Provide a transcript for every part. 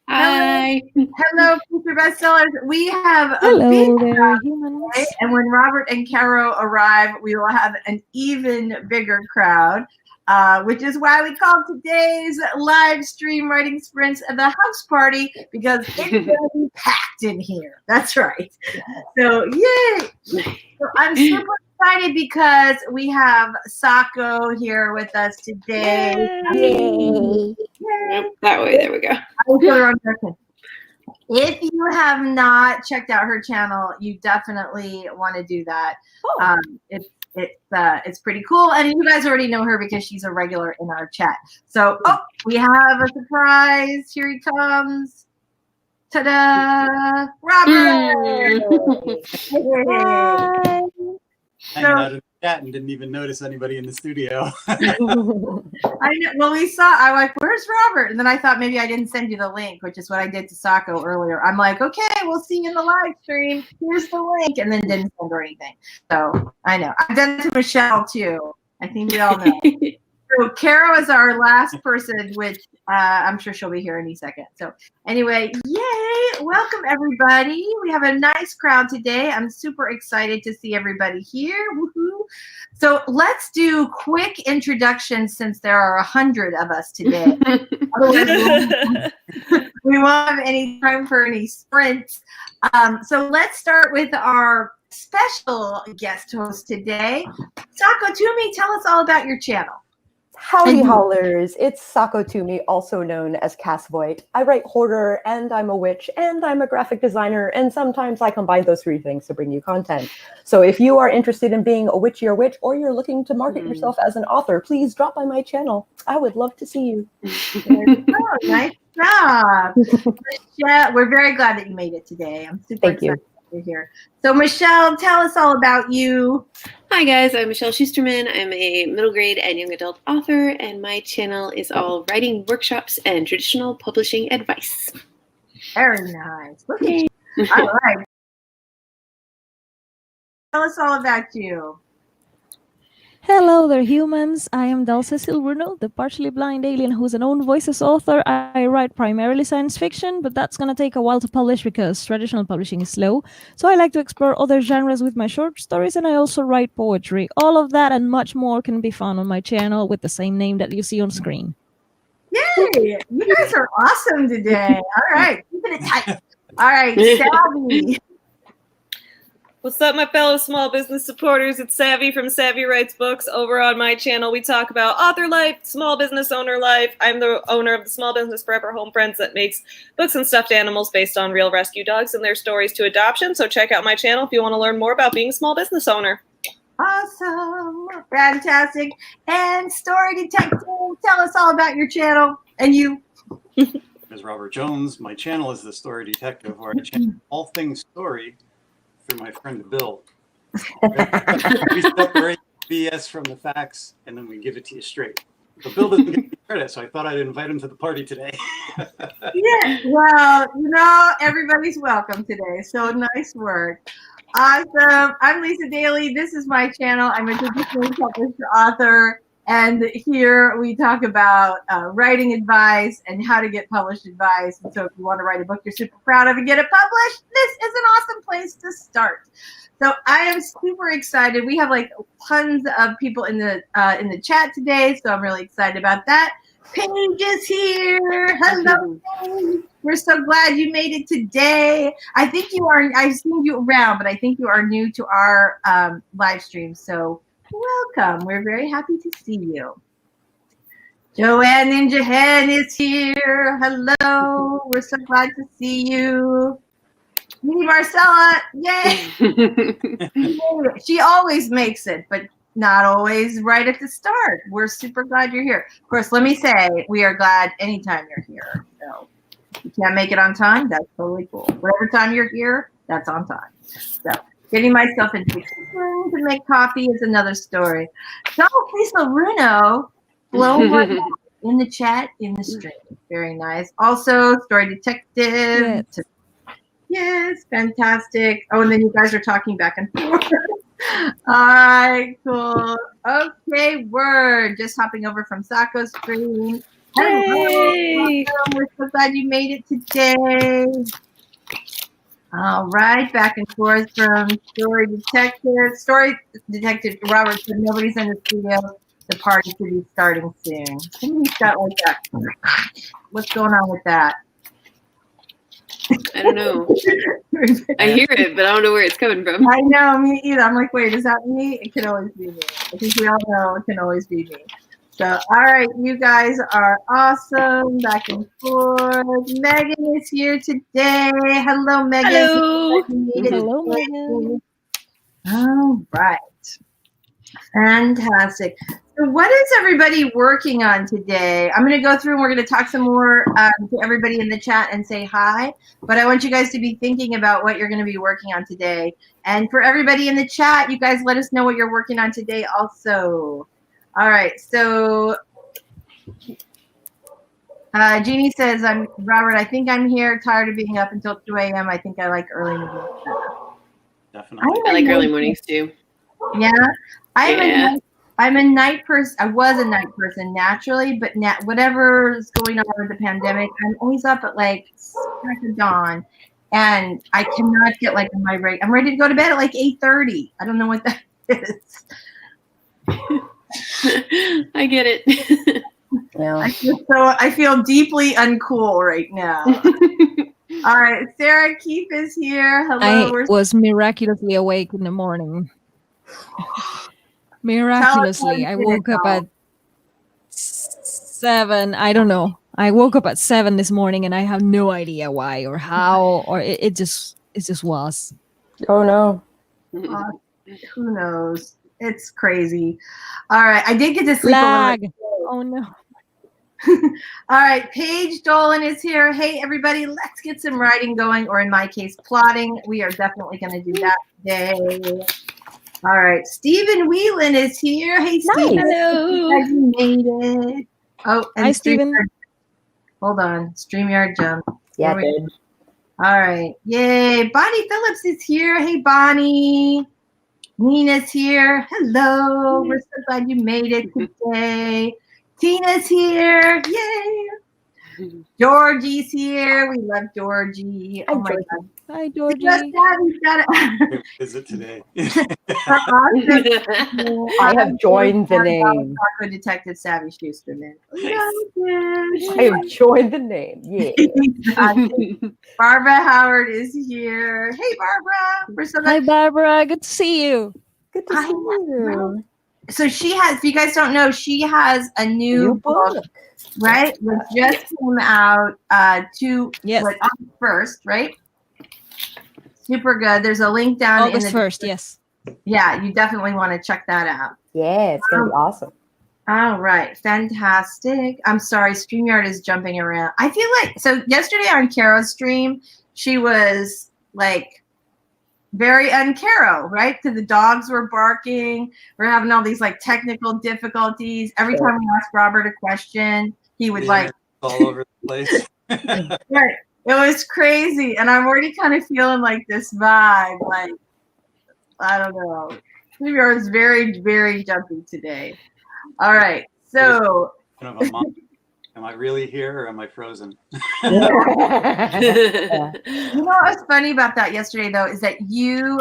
Hi. Hello, future bestsellers. We have a Hello big there, crowd humans. today, and when Robert and Caro arrive, we will have an even bigger crowd, which is why we call today's live stream writing sprints the house party, because it's going to be packed in here. That's right. So, yay! So I'm super excited because we have Sako here with us today. Yay. Nope, that way. There we go. I will put her on second. If you have not checked out her channel, you definitely want to do that. It's pretty cool, and you guys already know her because she's a regular in our chat. So, we have a surprise. Here he comes. Ta-da! Robert! Hi. Hanging out in the chat and didn't even notice anybody in the studio. I know. Well, I'm like, where's Robert? And then I thought maybe I didn't send you the link, which is what I did to Sako earlier. I'm like, okay, we'll see you in the live stream. Here's the link. And then didn't send her anything. So I know. I've done it to Michelle too. I think we all know. So Caro is our last person, which I'm sure she'll be here any second. So anyway, yay! Welcome everybody. We have a nice crowd today. I'm super excited to see everybody here. Woohoo! So let's do quick introductions since there are 100 of us today. Otherwise, we won't have any time for any sprints. So let's start with our special guest host today. Sako Tumi, tell us all about your channel. Howdy howlers, it's Sako Tumi, also known as Cass Voigt. I write horror, and I'm a witch, and I'm a graphic designer, and sometimes I combine those three things to bring you content. So if you are interested in being a witchy or witch, or you're looking to market yourself as an author, please drop by my channel. I would love to see you. Oh, nice job. Michelle, we're very glad that you made it today. I'm super excited you're here. So Michelle, tell us all about you. Hi guys, I'm Michelle Schusterman. I'm a middle grade and young adult author, and my channel is all writing workshops and traditional publishing advice. Very nice. Look at you. All right. Tell us all about you. Hello there, humans. I am DAL CECIL RUNO, the partially blind alien who's an own voices author. I write primarily science fiction, but that's going to take a while to publish because traditional publishing is slow. So I like to explore other genres with my short stories, and I also write poetry. All of that and much more can be found on my channel with the same name that you see on screen. Yay! You guys are awesome today. All right. Keep it tight. All right, Savvy. What's up, my fellow small business supporters? It's Savvy from Savvy Writes Books. Over on my channel, we talk about author life, small business owner life. I'm the owner of the Small Business Forever Home Friends that makes books and stuffed animals based on real rescue dogs and their stories to adoption. So check out my channel if you want to learn more about being a small business owner. Awesome. Fantastic. And Story Detective, tell us all about your channel and you. As Robert Jones, my channel is The Story Detective, where I channel all things story through my friend Bill. We separate BS from the facts, and then we give it to you straight. But Bill doesn't get any credit, so I thought I'd invite him to the party today. Yeah, well, you know, everybody's welcome today, so nice work. Awesome. I'm Lisa Daly. This is my channel. I'm a traditionally published author, and here we talk about writing advice and how to get published advice. And so if you want to write a book you're super proud of and get it published, this is an awesome place to start. So I am super excited. We have like tons of people in the chat today, so I'm really excited about that. Paige is here. Hello, Paige. We're so glad you made it today. I think you are, I've seen you around, but I think you are new to our live stream. So welcome. We're very happy to see you. Joanne Ninjahn is here. Hello. We're so glad to see you. Me, Marcella. Yay. She always makes it, but not always right at the start. We're super glad you're here. Of course, let me say, we are glad anytime you're here. So if you can't make it on time, that's totally cool. Whatever time you're here, that's on time. So getting myself into the kitchen to make coffee is another story. Ceccil Runo, blow one in the chat, in the stream. Very nice. Also, Story Detective. Yes. Yes, fantastic. Oh, and then you guys are talking back and forth. All right, cool. Okay, word. Just hopping over from Sako's screen. Yay! Welcome. We're so glad you made it today. All right, back and forth from Story Detective Robert said nobody's in the studio. The party should be starting soon. Somebody's got like that. What's going on with that? I don't know. I hear it, but I don't know where it's coming from. I know, me either. I'm like, wait, is that me? It can always be me. I think we all know it can always be me. So, all right, you guys are awesome. Back and forth. Megan is here today. Hello, Megan. Hello. Hello, Megan. All right. Fantastic. So what is everybody working on today? I'm going to go through and we're going to talk some more to everybody in the chat and say hi. But I want you guys to be thinking about what you're going to be working on today. And for everybody in the chat, you guys let us know what you're working on today also. All right. So Jeannie says, Robert, I think I'm here, tired of being up until 2 a.m. I think I like early mornings. Definitely. I like early mornings too. Yeah. I'm a night person. I was a night person naturally, but whatever's going on with the pandemic, I'm always up at like crack of dawn, and I cannot get like my rate. I'm ready to go to bed at like 8:30. I don't know what that is. I get it. Yeah. I feel deeply uncool right now. All right, Sarah Keefe is here. Hello. I was miraculously awake in the morning. Miraculously, I woke up at 7. I don't know. I woke up at 7 this morning, and I have no idea why or how, or it just was. Oh no. Who knows? It's crazy. All right, I did get to sleep Lag. a little. Oh no. All right, Paige Dolan is here. Hey, everybody, let's get some writing going, or in my case, plotting. We are definitely going to do that today. All right, Stephen Whelan is here. Hey, Stephen. Hello. Glad you made it. Oh, and Hi, Stephen. Hold on. StreamYard jump. Yeah, There we dude. go. All right. Yay. Bonnie Phillips is here. Hey, Bonnie. Nina's here. Hello. We're so glad you made it today. Tina's here. Yay. Georgie's here. We love Georgie. Oh, my Georgie. God. Hi, He's Georgie. got it. Is it today? I have joined the name. Taco Detective Savvy Schusterman. I have joined the name. Yeah. Barbara Howard is here. Hey, Barbara. We're so Hi, glad. Barbara. Good to see you. Good to see you. So she has, if you guys don't know, she has a new book, right? That just came out August 1st, right? Super good. There's a link down August in the 1st, yes. Yeah, you definitely want to check that out. Yeah, it's gonna be awesome. All right, fantastic. I'm sorry, StreamYard is jumping around. I feel like, so yesterday on Caro's stream, she was like very un-Caro, right? Because the dogs were barking. We're having all these like technical difficulties. Every time we asked Robert a question, he would like all over the place. right. It was crazy, and I'm already kind of feeling like this vibe. Like, I don't know. StreamYard is very, very jumpy today. All right, so Am I really here or am I frozen? you know what's funny about that yesterday though is that you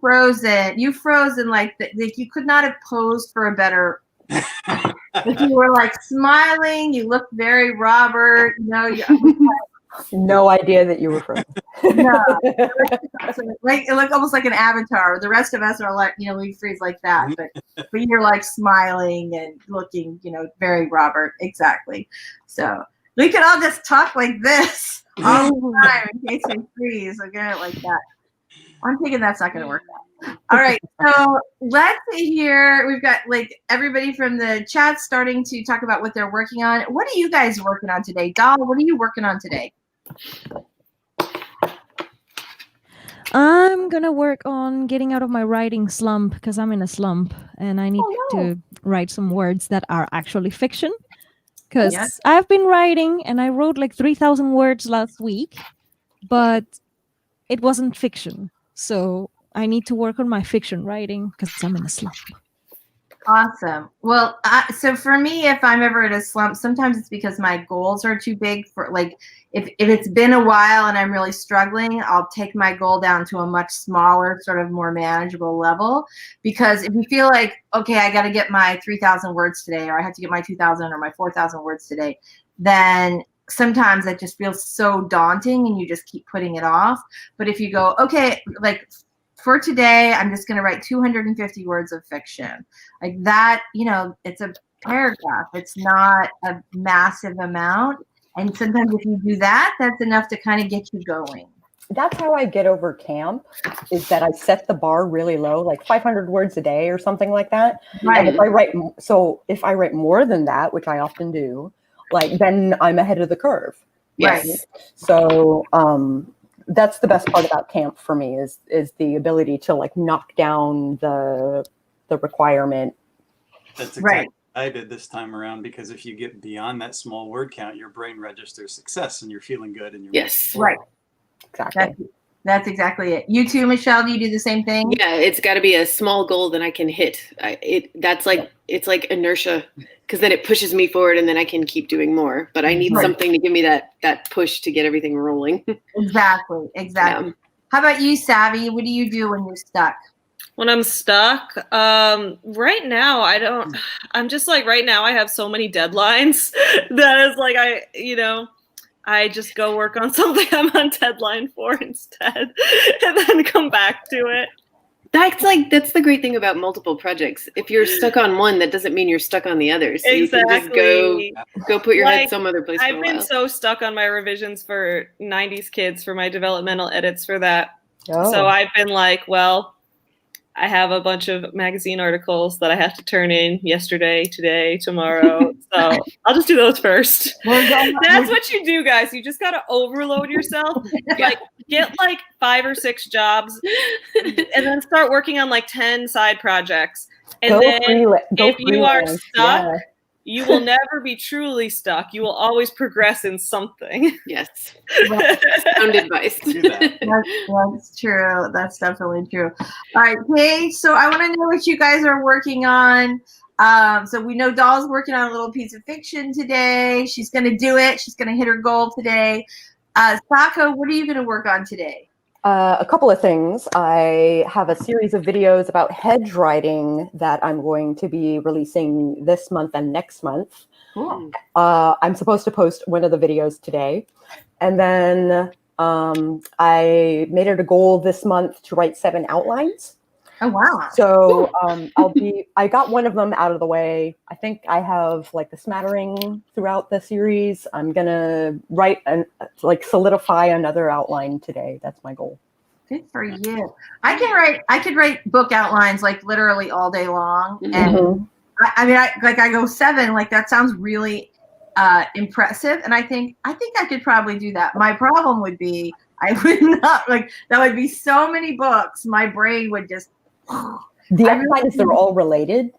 frozen like you could not have posed for a better. If you were like smiling, you looked very Robert. You know, No idea that you were from. no, like it looked almost like an avatar. The rest of us are like, you know, we freeze like that, but you're like smiling and looking, you know, very Robert. Exactly. So we could all just talk like this all the time in case we freeze. We're gonna like that. I'm thinking that's not gonna work out. All right, so let's hear. We've got like everybody from the chat starting to talk about what they're working on. What are you guys working on today? Dahl, what are you working on today? I'm gonna work on getting out of my writing slump because I'm in a slump and I need to write some words that are actually fiction. Because I've been writing and I wrote like 3,000 words last week, but it wasn't fiction. So I need to work on my fiction writing because I'm in a slump. Awesome. Well, so for me, if I'm ever at a slump, sometimes it's because my goals are too big for like, if it's been a while and I'm really struggling, I'll take my goal down to a much smaller, sort of more manageable level. Because if you feel like, okay, I got to get my 3,000 words today, or I have to get my 2,000 or my 4,000 words today, then sometimes that just feels so daunting and you just keep putting it off. But if you go, okay, like, for today, I'm just going to write 250 words of fiction. Like that, you know, it's a paragraph. It's not a massive amount. And sometimes if you do that, that's enough to kind of get you going. That's how I get over camp, is that I set the bar really low, like 500 words a day or something like that. Right. And if I write more than that, which I often do, like then I'm ahead of the curve. Yes. Right? So, that's the best part about camp for me is the ability to like knock down the requirement. That's exactly what I did this time around, because if you get beyond that small word count, your brain registers success and you're feeling good and you're Yes. Right. Exactly. That's exactly it. You too, Michelle, do you do the same thing? Yeah, it's got to be a small goal that I can hit. It's like inertia, because then it pushes me forward and then I can keep doing more. But I need something to give me that push to get everything rolling. Exactly. Yeah. How about you, Savvy? What do you do when you're stuck? When I'm stuck, right now I'm just like, right now I have so many deadlines that is like, I just go work on something I'm on deadline for instead, and then come back to it. That's the great thing about multiple projects. If you're stuck on one, that doesn't mean you're stuck on the other. So Exactly. you can just go put your head some other place for a I've been while. so stuck on my revisions for 90s Kids, for my developmental edits for that. Oh. So I've been like, well, I have a bunch of magazine articles that I have to turn in yesterday, today, tomorrow. So I'll just do those first. That's what you do, guys. You just got to overload yourself. Like, get like 5 or 6 jobs and then start working on like 10 side projects. And if you are stuck, you will never be truly stuck. You will always progress in something. Yes. Sound advice. Do that. That's true. That's definitely true. All right, Kay. So I want to know what you guys are working on. So we know Doll's working on a little piece of fiction today. She's going to do it. She's going to hit her goal today. Sako, what are you going to work on today? A couple of things. I have a series of videos about hedge writing that I'm going to be releasing this month and next month. Cool. I'm supposed to post one of the videos today. And then I made it a goal this month to write 7 outlines. Oh, wow. So I got one of them out of the way. I think I have like the smattering throughout the series. I'm going to write and like solidify another outline today. That's my goal. Good for you. I could write book outlines like literally all day long. And I go 7, like that sounds really impressive. And I think I could probably do that. My problem would be I would not that would be so many books. My brain would just. The outlines, they're all related.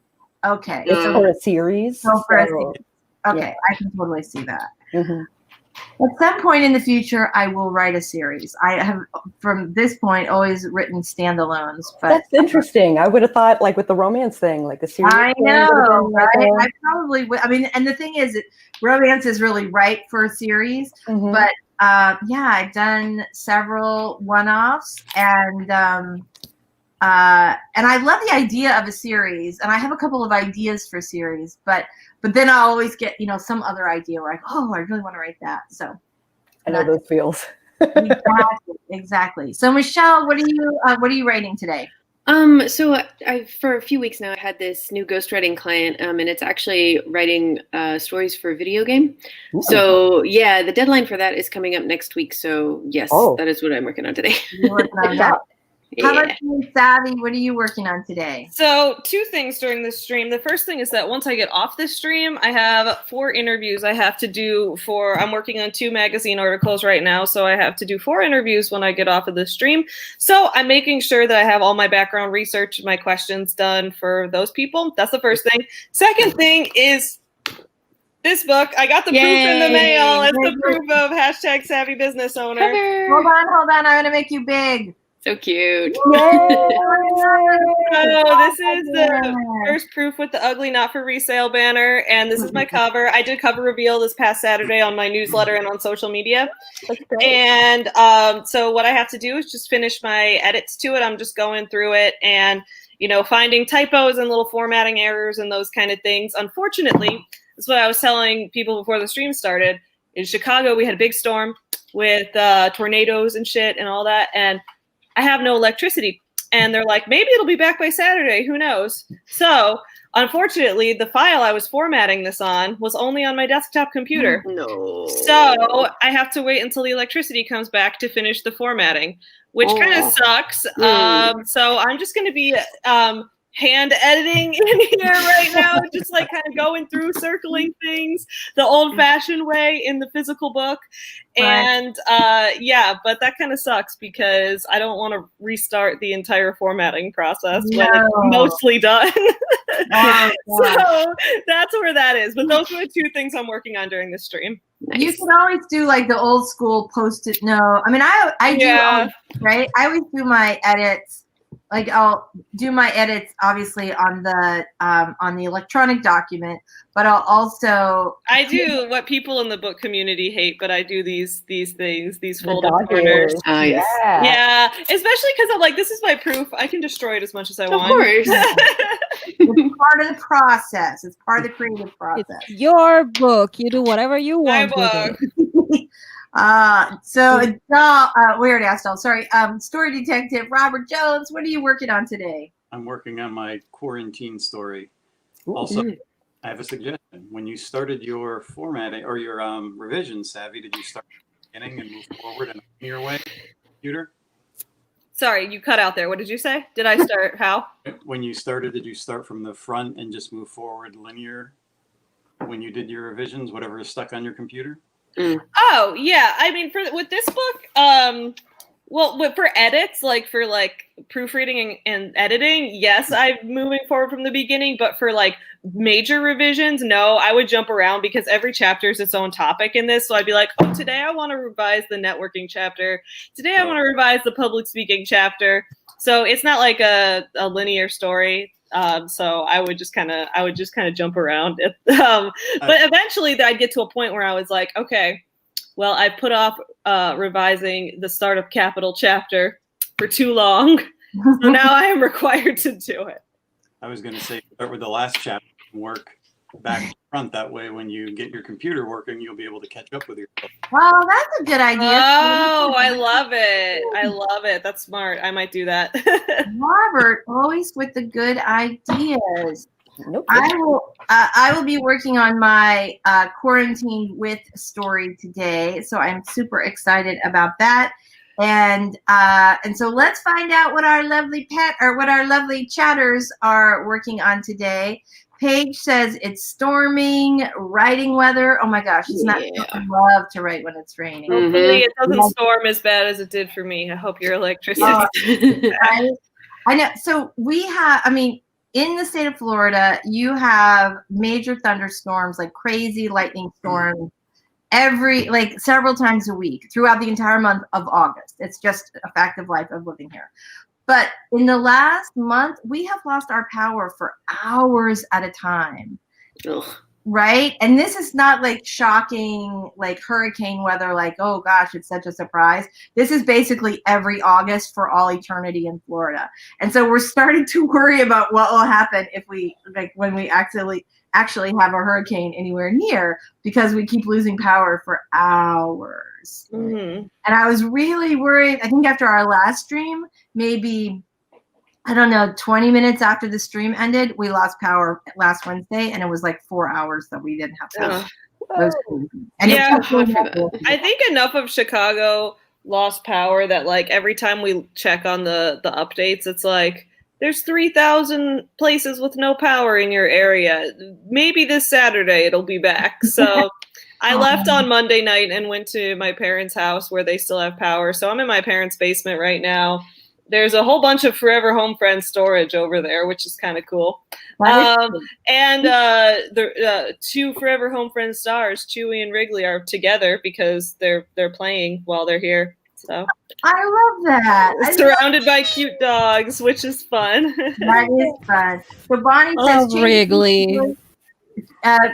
Okay. It's for a series. Okay, I can totally see that. At some point in the future, I will write a series. I have, from this point, always written standalones. But that's interesting. I would have thought, like with the romance thing, like the series. I know, right? I probably would. I mean, and the thing is, romance is really ripe for a series. But I've done several one-offs, and I love the idea of a series, and I have a couple of ideas for series, but then I'll always get, some other idea where I really want to write that. So I know those feels. Exactly. So Michelle, what are you writing today? So I for a few weeks now, I had this new ghostwriting client, and it's actually writing stories for a video game. Ooh. So yeah, the deadline for that is coming up next week. So yes, that is what I'm working on today. You're working on that. How about you, Savvy? What are you working on today? So 2 things during this stream. The first thing is that once I get off this stream, I have 4 interviews I have to do I'm working on 2 magazine articles right now. So I have to do 4 interviews when I get off of the stream. So I'm making sure that I have all my background research, my questions done for those people. That's the first thing. Second thing is this book. I got the proof in the mail. It's the proof of #SavvyBusinessOwner. Hold on. I'm going to make you big. So cute. So this is the first proof with the ugly not for resale banner, and this is my cover. I did cover reveal this past Saturday on my newsletter and on social media. That's great. And so what I have to do is just finish my edits to it. I'm just going through it and, you know, finding typos and little formatting errors and those kind of things. Unfortunately, that's what I was telling people before the stream started. In Chicago, we had a big storm with tornadoes and shit and all that, and I have no electricity. And they're like, maybe it'll be back by Saturday. Who knows? So, unfortunately, the file I was formatting this on was only on my desktop computer. No. So, I have to wait until the electricity comes back to finish the formatting, which kind of sucks. So, I'm just going to be hand editing in here right now, just like kind of going through, circling things the old-fashioned way in the physical book. And yeah, but that kind of sucks because I don't want to restart the entire formatting process when it's mostly done. So that's where that is. But those are the two things I'm working on during the stream. Nice. You can always do like the old school post-it note. I mean, I do, right? I always do my edits. Like I'll do my edits obviously on the electronic document, but I'll also do what people in the book community hate, but I do these things, these folded corners. Nice. Yeah, especially because I'm like, this is my proof. I can destroy it as much as I want. Of course. It's part of the process. It's part of the creative process. It's your book. You do whatever you want with book. it. So we already asked all. Sorry. Story detective Robert Jones, what are you working on today? I'm working on my quarantine story. Ooh. Also, I have a suggestion. When you started your formatting or your revision, Savvy, did you start at the beginning and move forward in a linear way, computer? Sorry, you cut out there. What did you say? Did I start how? When you started, did you start from the front and just move forward linear when you did your revisions, whatever is stuck on your computer? Oh yeah, I mean, with this book, for edits, like for like proofreading and editing, yes, I'm moving forward from the beginning. But for like major revisions, no, I would jump around because every chapter is its own topic in this. So I'd be like, oh, today I want to revise the networking chapter. Today I want to revise the public speaking chapter. So it's not like a linear story. So I would just kind of jump around. But eventually I'd get to a point where I was like, okay, well, I put off revising the startup capital chapter for too long. So now I am required to do it. I was going to say, start with the last chapter and work back to front. That way, when you get your computer working, you'll be able to catch up with yourself. Well, that's a good idea. Oh, I love it. I love it. That's smart. I might do that. Robert, always with the good ideas. Nope. I will be working on my quarantine with story today, so I'm super excited about that. And so let's find out what our lovely chatters are working on today. Paige says it's storming, writing weather. Oh my gosh, it's not. I love to write when it's raining. Hopefully it doesn't storm as bad as it did for me. I hope your electricity. I know. So we have. I mean, in the state of Florida, you have major thunderstorms, like crazy lightning storms, several times a week throughout the entire month of August. It's just a fact of life of living here. But in the last month, we have lost our power for hours at a time. Ugh. Right? And this is not like shocking, like hurricane weather, like, oh gosh, it's such a surprise. This is basically every August for all eternity in Florida. And so we're starting to worry about what will happen if when we actually have a hurricane anywhere near, because we keep losing power for hours. Mm-hmm. And I was really worried. I think after our last stream, maybe, I don't know, 20 minutes after the stream ended, we lost power last Wednesday, and it was like 4 hours that we didn't have power. And yeah, I think enough of Chicago lost power that like every time we check on the updates, it's like, there's 3,000 places with no power in your area. Maybe this Saturday it'll be back. So I left on Monday night and went to my parents' house where they still have power. So I'm in my parents' basement right now. There's a whole bunch of Forever Home Friends storage over there, which is kind of cool. And the two Forever Home Friends stars, Chewie and Wrigley, are together because they're playing while they're here. So I love that. surrounded by cute dogs, which is fun. That is fun. So Bonnie Oh, says, Wrigley.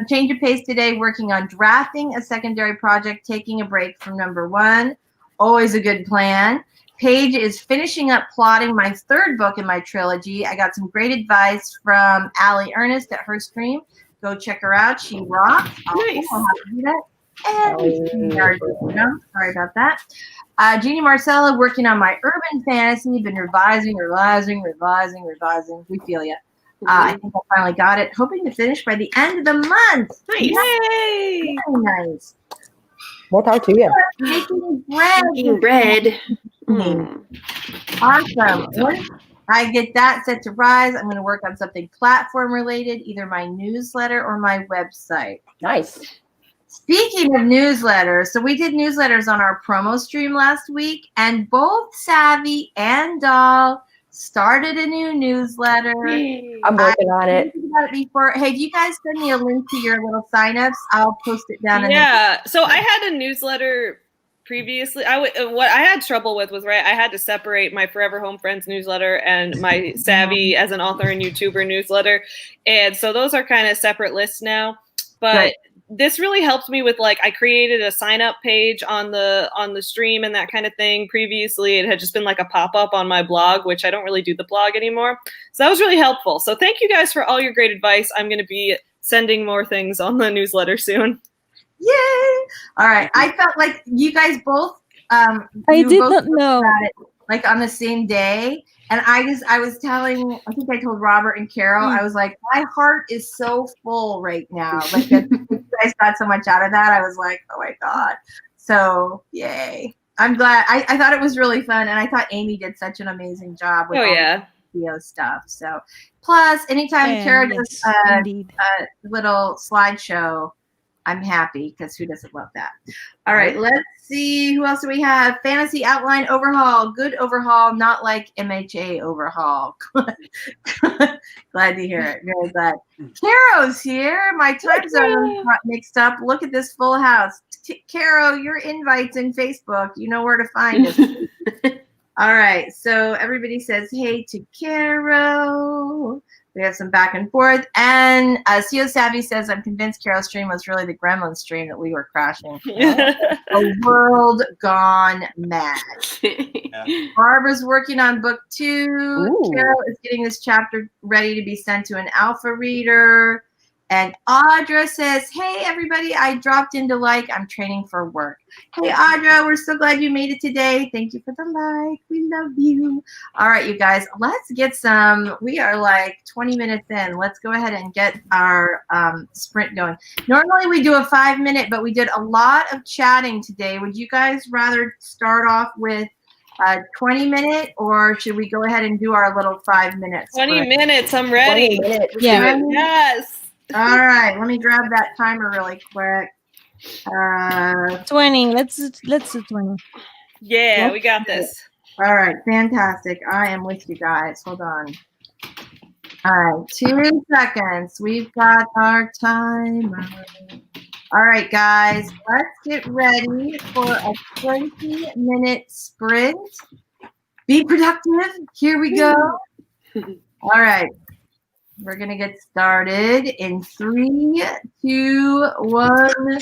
change of pace today, working on drafting a secondary project, taking a break from number one. Always a good plan. Paige is finishing up plotting my third book in my trilogy. I got some great advice from Allie Ernest at her stream. Go check her out. She rocks. Nice. I'll have to do that. And sorry about that. Jeannie Marcella working on my urban fantasy. Been revising. We feel you. I think I finally got it. Hoping to finish by the end of the month. Nice. Yay! Very nice. More power to you. Making bread. Making bread. Mm. Awesome. Once I get that set to rise, I'm going to work on something platform related, either my newsletter or my website. Nice. Speaking of newsletters, so we did newsletters on our promo stream last week, and both Savvy and Dahl started a new newsletter. I'm working on it. About it before. Hey, do you guys send me a link to your little signups? I'll post it down. Yeah. So I had a newsletter previously. What I had trouble with was, right, I had to separate my Forever Home Friends newsletter and my Savvy as an author and YouTuber newsletter, and so those are kind of separate lists now. But Right. This really helped me with, like, I created a sign up page on the stream and that kind of thing. Previously, it had just been like a pop up on my blog, which I don't really do the blog anymore. So that was really helpful. So thank you guys for all your great advice. I'm going to be sending more things on the newsletter soon. Yay! All right. I felt like you guys both. I did not know. About it, like on the same day, and I was telling. I think I told Robert and Carol. I was like, my heart is so full right now. Like that, you guys got so much out of that. I was like, oh my god. So yay! I'm glad. I thought it was really fun, and I thought Amy did such an amazing job with all the video stuff. So plus, anytime Carol does a little slideshow, I'm happy, because who doesn't love that? All right, let's see. Who else do we have? Fantasy outline overhaul. Good overhaul, not like MHA overhaul. Glad to hear it. Very glad. Caro's here. My time zone got mixed up. Look at this full house. Caro, your invite's in Facebook. You know where to find us. All right, so everybody says hey to Caro. We have some back and forth. And CO Savvy says, I'm convinced Carol's stream was really the Gremlin stream that we were crashing. A world gone mad. Yeah. Barbara's working on book 2. Ooh. Carol is getting this chapter ready to be sent to an alpha reader. And Audra says, hey, everybody, I dropped into like. I'm training for work. Hey, Audra, we're so glad you made it today. Thank you for the like. We love you. All right, you guys, let's get some. We are like 20 minutes in. Let's go ahead and get our sprint going. Normally we do a 5-minute, but we did a lot of chatting today. Would you guys rather start off with a 20-minute, or should we go ahead and do our little 5 minutes? 20 minutes. I'm ready. 20 minutes. Yeah. Yes. All right, let me grab that timer really quick. 20. Let's do 20. Yeah, we got this. All right, fantastic. I am with you guys. Hold on. All right, 2 seconds. We've got our timer. All right, guys, let's get ready for a 20-minute sprint. Be productive. Here we go. All right. We're going to get started in 3, 2, 1.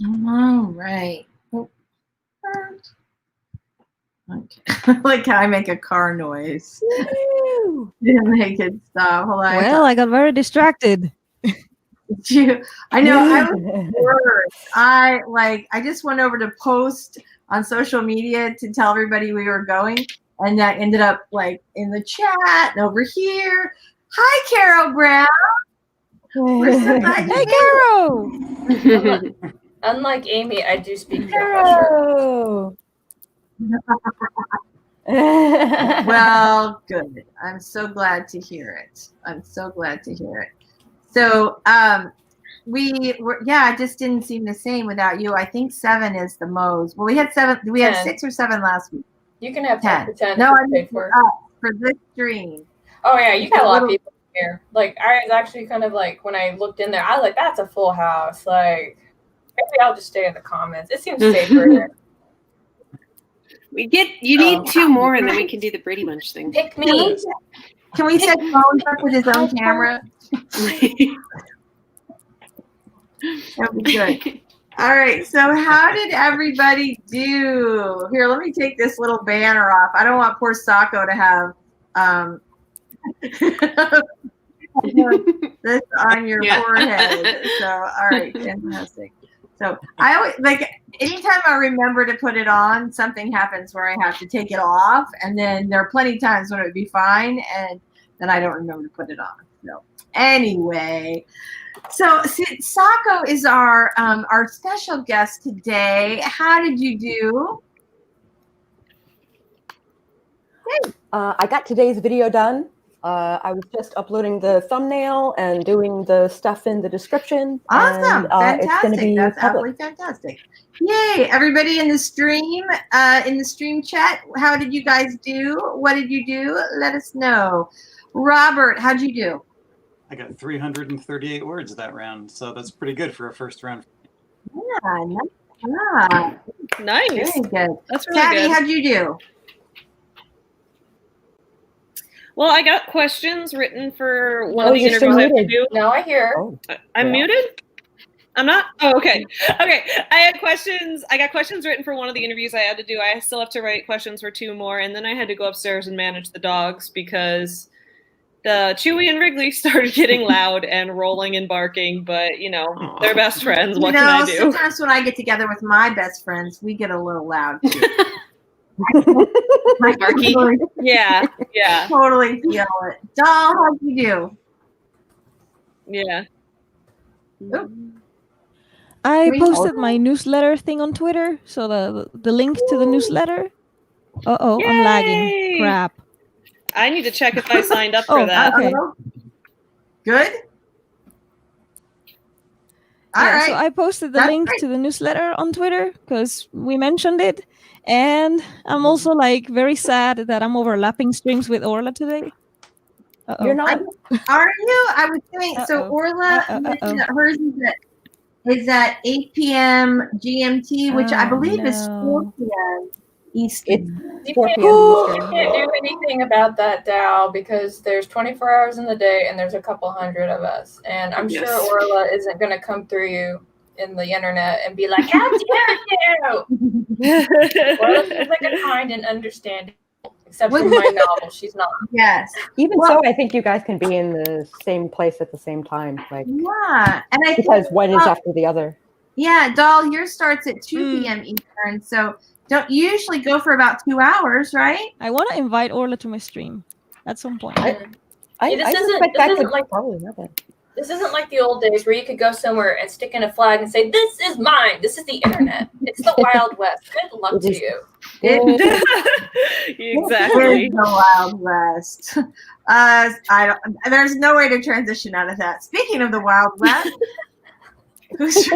All right. Okay. I like how I make a car noise. Didn't make it stop. Hold on. Well, I got very distracted. I know I was worse. I just went over to post on social media to tell everybody we were going, and that ended up like in the chat and over here. Hi, Carol Brown. We're so glad you Hey, Carol! Unlike Amy, I do speak Carol. Well, good. I'm so glad to hear it. I'm so glad to hear it. So, it just didn't seem the same without you. I think 7 is the most. Well, we had 7. We had 6 or 7 last week. You can have 10. 10 no, I mean for this stream. Oh yeah, you got a lot of people here. Like I was actually kind of like when I looked in there, I was like, that's a full house. Like maybe I'll just stay in the comments. It seems safer. You need 2 more, and then we can do the Brady Bunch thing. Pick me. Can we set Bones up with his own camera? That would be good. All right. So how did everybody do? Here, let me take this little banner off. I don't want poor Sacco to have this on your forehead. So, all right. Fantastic. So I always like anytime I remember to put it on, something happens where I have to take it off, and then there are plenty of times when it would be fine, and then I don't remember to put it on. So anyway, so Sacco is our special guest today. How did you do? Hey. I got today's video done. I was just uploading the thumbnail and doing the stuff in the description. Awesome. And, fantastic. it's going to be That's public. absolutely fantastic. Yay. Everybody in the stream chat, how did you guys do? What did you do? Let us know. Robert, how'd you do? I got 338 words that round, so that's pretty good for a first round. Yeah, nice. Nice. Very good. That's really Tabby, good. how'd you do? Well, I got questions written for one of the you're interviews still I have to muted. do. No, I hear. Oh, I'm yeah. muted? I'm not? Oh, okay. Okay. I had questions. I got questions written for one of the interviews I had to do. I still have to write questions for 2 more. And then I had to go upstairs and manage the dogs because the Chewy and Wrigley started getting loud and rolling and barking. But, you know, they're best friends. What can I do? Sometimes when I get together with my best friends, we get a little loud too. Barky. Yeah. Yeah. Totally feel it. Doll, how'd you do? Yeah. Oh. I Green posted order? my newsletter thing on Twitter, so the link to the newsletter. Uh-oh, I'm lagging. Yay! Crap. I need to check if I signed up for Oh, that. okay. Good? All Yeah, right. so I posted the That's link great. to the newsletter on Twitter because we mentioned it. And I'm also like very sad that I'm overlapping streams with Orla today. Uh-oh. You're not. Are you? I was saying, so Uh-oh. Orla mentioned that hers is at 8 p.m. GMT, which I Oh, believe is 4 no. p.m. Eastern. It's 4 p.m. You Eastern. can't do anything about that, Dal, because there's 24 hours in the day and there's a couple hundred of us. And I'm Yes. sure Orla isn't going to come through you in the internet and be like, how dare you? Orla seems like a kind and understanding, except for my novel. She's not. Yes. Even Well- so, I think you guys can be in the same place at the same time, like Yeah. And I think, because one is after the other. yeah, Doll, yours starts at 2 Mm. p.m. Eastern. So don't you usually go for about 2 hours, right? I want to invite Orla to my stream at some point. I This isn't- suspect this that isn't could like- probably happen. This isn't like the old days where you could go somewhere and stick in a flag and say, this is mine. This is the internet. It's the Wild West. Good luck to you. Exactly. It's the Wild West. There's no way to transition out of that. Speaking of the Wild West,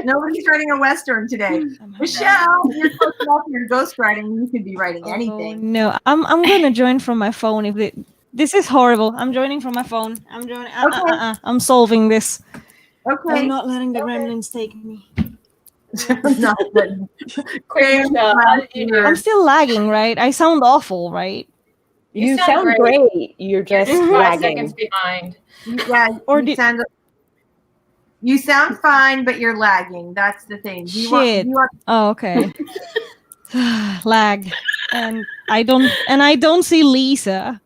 nobody's writing a Western today. Michelle, you're close enough to your ghostwriting. You could be writing Oh, anything. no, I'm gonna join from my phone. This is horrible. I'm joining from my phone. I'm joining. Okay. I'm solving this. Okay. I'm not letting the gremlins take me. No, but- Quick, Michelle, how did you do? I'm still lagging, right? I sound awful, right? You sound sound great. great. You're You're just just 5 lagging. seconds behind. yeah, Or you did- sound You sound fine, but you're lagging. That's the thing. Do you Shit. want Oh, okay. Lag. And I don't see Lisa.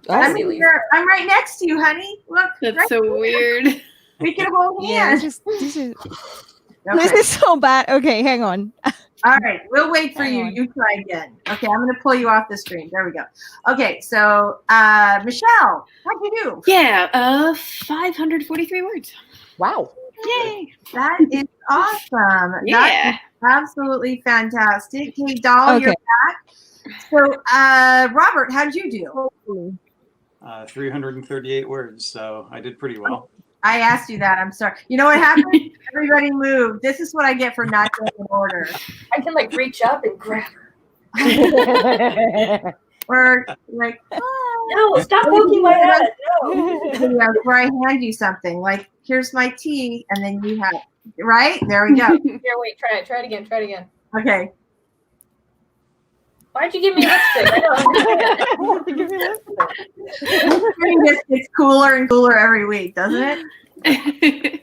I'm see Lisa. here. I'm right next to you, honey. Look. That's right so here. weird. We can hold Yeah, hands. this is Okay. this is so bad. Okay, hang on. All right, we'll wait for Hang you. on. You try again. Okay, I'm going to pull you off the screen. There we go. Okay, so Michelle, how'd you do? Yeah, 543 words. Wow. Yay. That is awesome. Yeah. That is absolutely fantastic. Hey, Dahl, Okay. you're back. So, Robert, how'd you do? 338 words, so I did pretty well. I asked you that. I'm sorry. You know what happened? Everybody moved. This is what I get for not going in order. I can like reach up and grab her. Or like, No, stop poking my head. No. videos where I hand you something like, here's my tea, and then you have, right? There we go. Here, wait, try it. Try it again. Try it again. Okay. Why'd you give me lipstick? I don't understand. It gets cooler and cooler every week, doesn't it?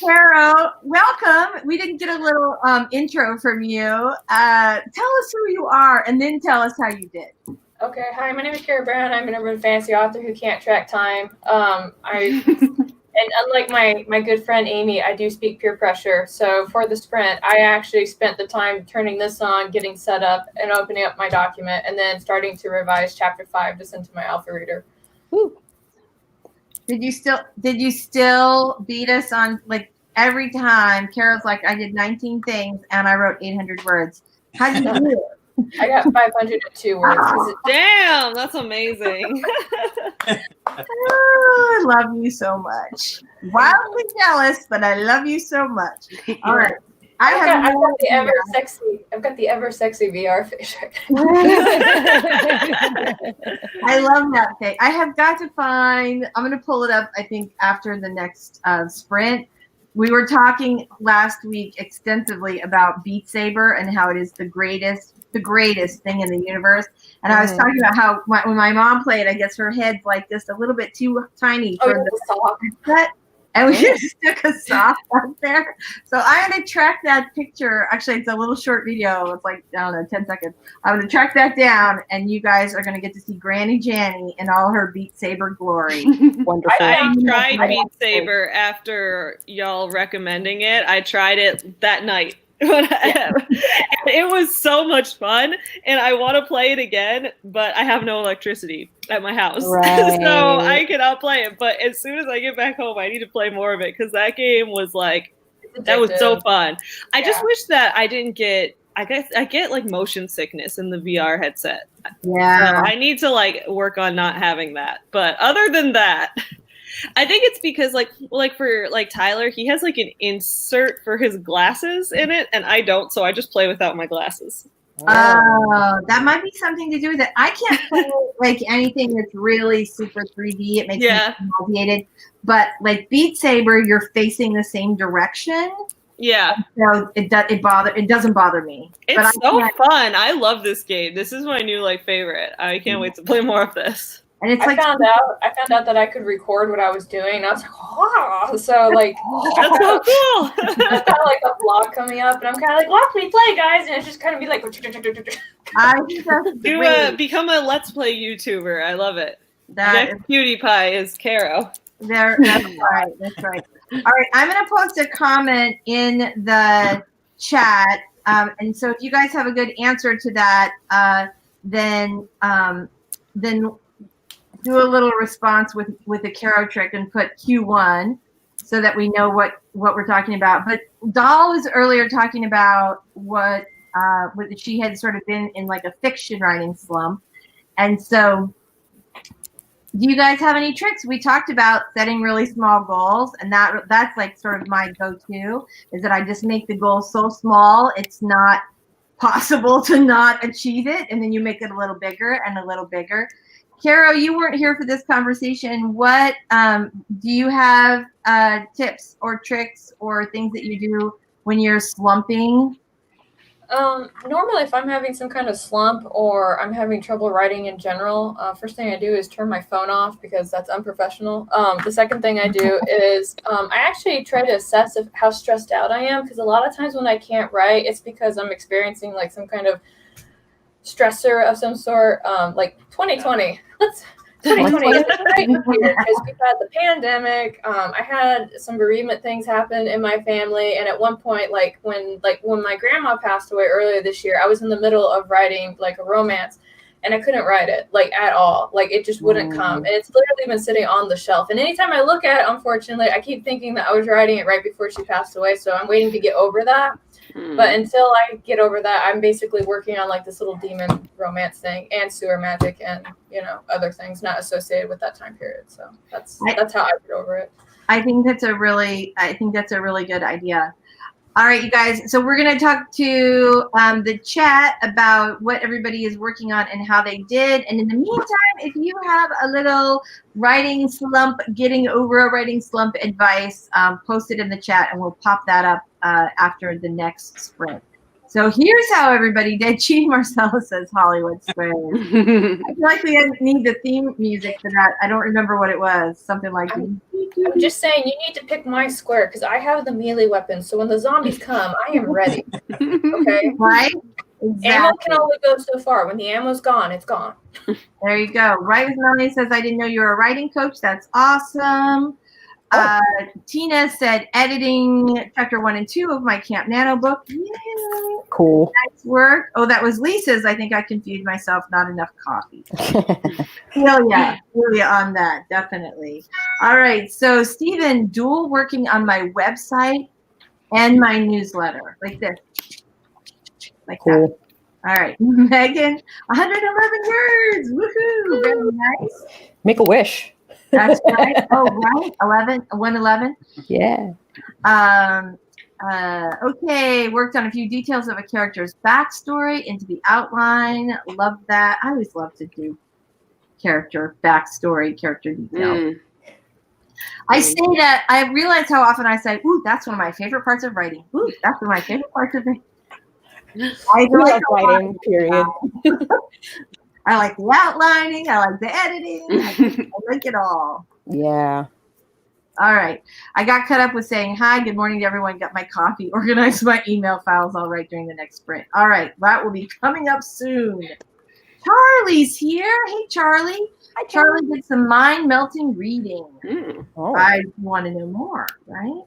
Caro, welcome. We didn't get a little intro from you. Tell us who you are, and then tell us how you did. Okay, hi, my name is Kara Brown. I'm an urban fantasy author who can't track time. And unlike my good friend Amy, I do speak peer pressure. So for the sprint, I actually spent the time turning this on, getting set up, and opening up my document, and then starting to revise chapter 5 to send to my alpha reader. Woo. Did you still beat us on, like, every time? Carol's like, I did 19 things and I wrote 800 words. How did you do it? I got 502 words. 'Cause Damn, that's amazing. Oh, I love you so much. Wildly jealous, but I love you so much. All right. I've got the ever sexy VR fish. I love that thing. I have got to find, I'm going to pull it up, I think, after the next sprint. We were talking last week extensively about Beat Saber and how it is the greatest thing in the universe. And I was talking about how when my mom played, I guess her head's like just a little bit too tiny for the sock set. And we just stuck a sock up there. So I'm going to track that picture. Actually, it's a little short video. It's like, I don't know, 10 seconds. I'm going to track that down, and you guys are going to get to see Granny Janny in all her Beat Saber glory. Wonderful. I tried Beat Saber after y'all recommending it. I tried it that night. It was so much fun, and I want to play it again, but I have no electricity at my house. Right. So I cannot play it. But as soon as I get back home, I need to play more of it because that game was like, that was so fun. I just wish that I didn't get, I guess I get like motion sickness in the VR headset. Yeah. So I need to like work on not having that. But other than that, I think it's because like for like Tyler, he has like an insert for his glasses in it, and I don't, so I just play without my glasses. Oh, that might be something to do with it. I can't play like anything that's really super 3D. It makes me nauseated. But like Beat Saber, you're facing the same direction. Yeah. So it doesn't bother me. It's so fun. I love this game. This is my new like favorite. I can't wait to play more of this. And it's I found out that I could record what I was doing, and I was like, oh, so like that's so cool. I've got like a vlog coming up, and I'm kind of like, watch me play, guys, and it's just kind of be like, you become a Let's Play YouTuber. I love it. PewDiePie is Caro. That's right. That's right. All right, I'm gonna post a comment in the chat, and so if you guys have a good answer to that, then do a little response with the Caro trick and put Q1 so that we know what we're talking about. But Dahl was earlier talking about what she had sort of been in like a fiction writing slump. And so do you guys have any tricks? We talked about setting really small goals, and that's like sort of my go-to is that I just make the goal so small it's not possible to not achieve it, and then you make it a little bigger and a little bigger. Caro, you weren't here for this conversation. What do you have tips or tricks or things that you do when you're slumping? Normally, if I'm having some kind of slump or I'm having trouble writing in general, first thing I do is turn my phone off because that's unprofessional. The second thing I do is I actually try to assess how stressed out I am, because a lot of times when I can't write, it's because I'm experiencing like some kind of stressor of some sort, like 2020. 2020 is a great year because we've had the pandemic. I had some bereavement things happen in my family, and at one point, like when my grandma passed away earlier this year, I was in the middle of writing like a romance, and I couldn't write it like at all. Like it just wouldn't come, and it's literally been sitting on the shelf. And anytime I look at it, unfortunately, I keep thinking that I was writing it right before she passed away. So I'm waiting to get over that. But until I get over that, I'm basically working on like this little demon romance thing and sewer magic and, you know, other things not associated with that time period. So that's how I get over it. I think that's a really good idea. All right, you guys. So we're going to talk to the chat about what everybody is working on and how they did. And in the meantime, if you have a little writing slump, getting over a writing slump advice, post it in the chat and we'll pop that up after the next sprint. So here's how everybody did. Chief Marcella says Hollywood Squares. I feel like we need the theme music for that. I don't remember what it was. Something like I'm just saying you need to pick my square because I have the melee weapon. So when the zombies come, I am ready. Okay? Right? Exactly. Ammo can only go so far. When the ammo's gone, it's gone. There you go. Right with Melanie says, I didn't know you were a writing coach. That's awesome. Tina said, editing chapter 1 and 2 of my Camp Nano book. Yeah. Cool. Nice work. Oh, that was Lisa's. I think I confused myself. Not enough coffee. Celia on that. Definitely. All right. So, Stephen, dual working on my website and my newsletter. Like this. Like Cool. that. All right. Megan, 111 words. Woohoo. Very nice. Make a wish. That's right. Oh, right. 111. Yeah. Okay. Worked on a few details of a character's backstory into the outline. Love that. I always love to do character backstory, character details. I say that I realize how often I say, "Ooh, that's one of my favorite parts of writing." Ooh, that's one of my favorite parts of writing. I love writing. Period. I like the outlining. I like the editing. I like it all. Yeah. All right. I got cut up with saying hi, good morning to everyone. Got my coffee, organized my email files all right during the next sprint. All right. That will be coming up soon. Charlie's here. Hey, Charlie. Hi, Charlie did some mind-melting reading. Oh. I want to know more, right?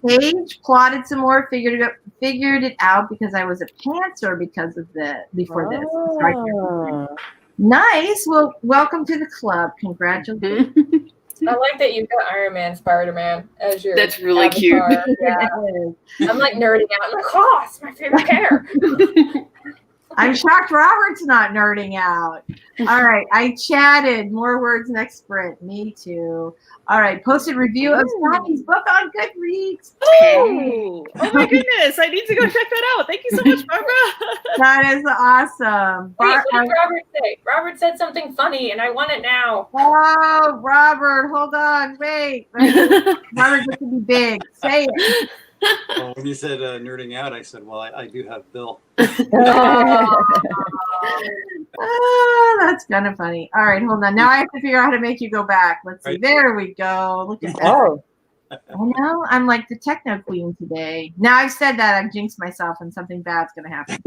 Paige plotted some more, figured it out because I was a pantser because of before this. Oh. Nice. Well, welcome to the club. Congratulations. I like that you've got Iron Man, Spider-Man as your That's really avatar. cute. Yeah. I'm like nerding out. I'm like, oh, it's my favorite pair. I'm shocked Robert's not nerding out. All right. I chatted. More words next sprint. Me too. All right. Posted review of Sammy's book on Goodreads. Oh my goodness. I need to go check that out. Thank you so much, Barbara. That is awesome. Wait, what did Robert say? Robert said something funny, and I want it now. Oh, Robert, hold on. Wait. Robert gets to be big. Say it. Well, when you said nerding out, I said, well, I do have Bill. Oh, that's kind of funny. All right, hold on. Now I have to figure out how to make you go back. Let's see. Right. There we go. Look at that. Oh. I know. I'm like the techno queen today. Now I've said that, I've jinxed myself and something bad's going to happen.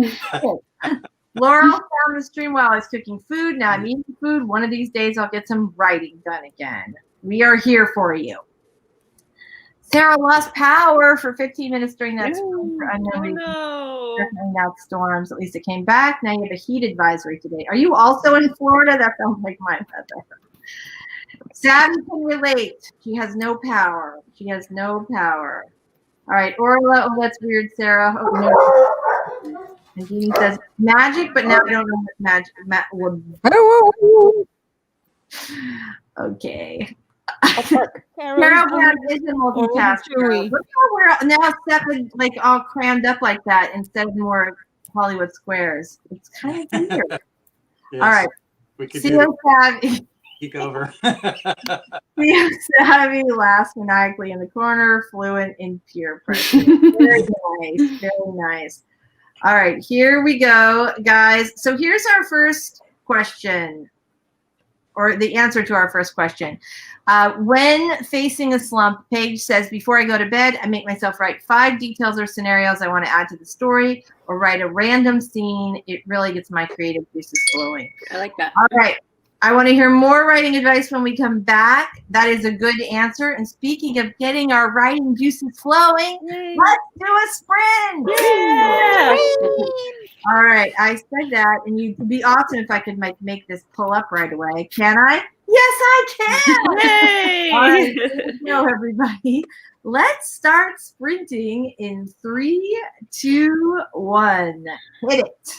Laurel found the stream while I was cooking food. Now I'm eating food. One of these days I'll get some writing done again. We are here for you. Sarah lost power for 15 minutes during that storm for unknown reason. No. Definitely out storms. At least it came back. Now you have a heat advisory today. Are you also in Florida? That sounds like my weather. Savvy can relate. She has no power. She has no power. All right, Orla. Oh, that's weird, Sarah. Oh, no. And Jeannie says magic, but now I don't know what magic. Okay. Carol Brown is a multitasker. Look how we're now seven, like all crammed up like that instead of more Hollywood squares. It's kind of weird. Yes, all right. We could CEO Savvy. peek over. CEO Savvy laughs maniacally in the corner, fluent in peer pressure. Very nice. Very nice. All right, here we go, guys. So here's our first question, or the answer to our first question. When facing a slump, Paige says, before I go to bed, I make myself write 5 details or scenarios I want to add to the story, or write a random scene. It really gets my creative juices flowing. I like that. All right. I want to hear more writing advice when we come back. That is a good answer. And speaking of getting our writing juices flowing, let's do a sprint. Yeah. All right. I said that, and you would be awesome if I could make this pull up right away. Can I? Yes, I can. Yay! All right. Here we go, everybody. Let's start sprinting in 3, 2, 1. Hit it.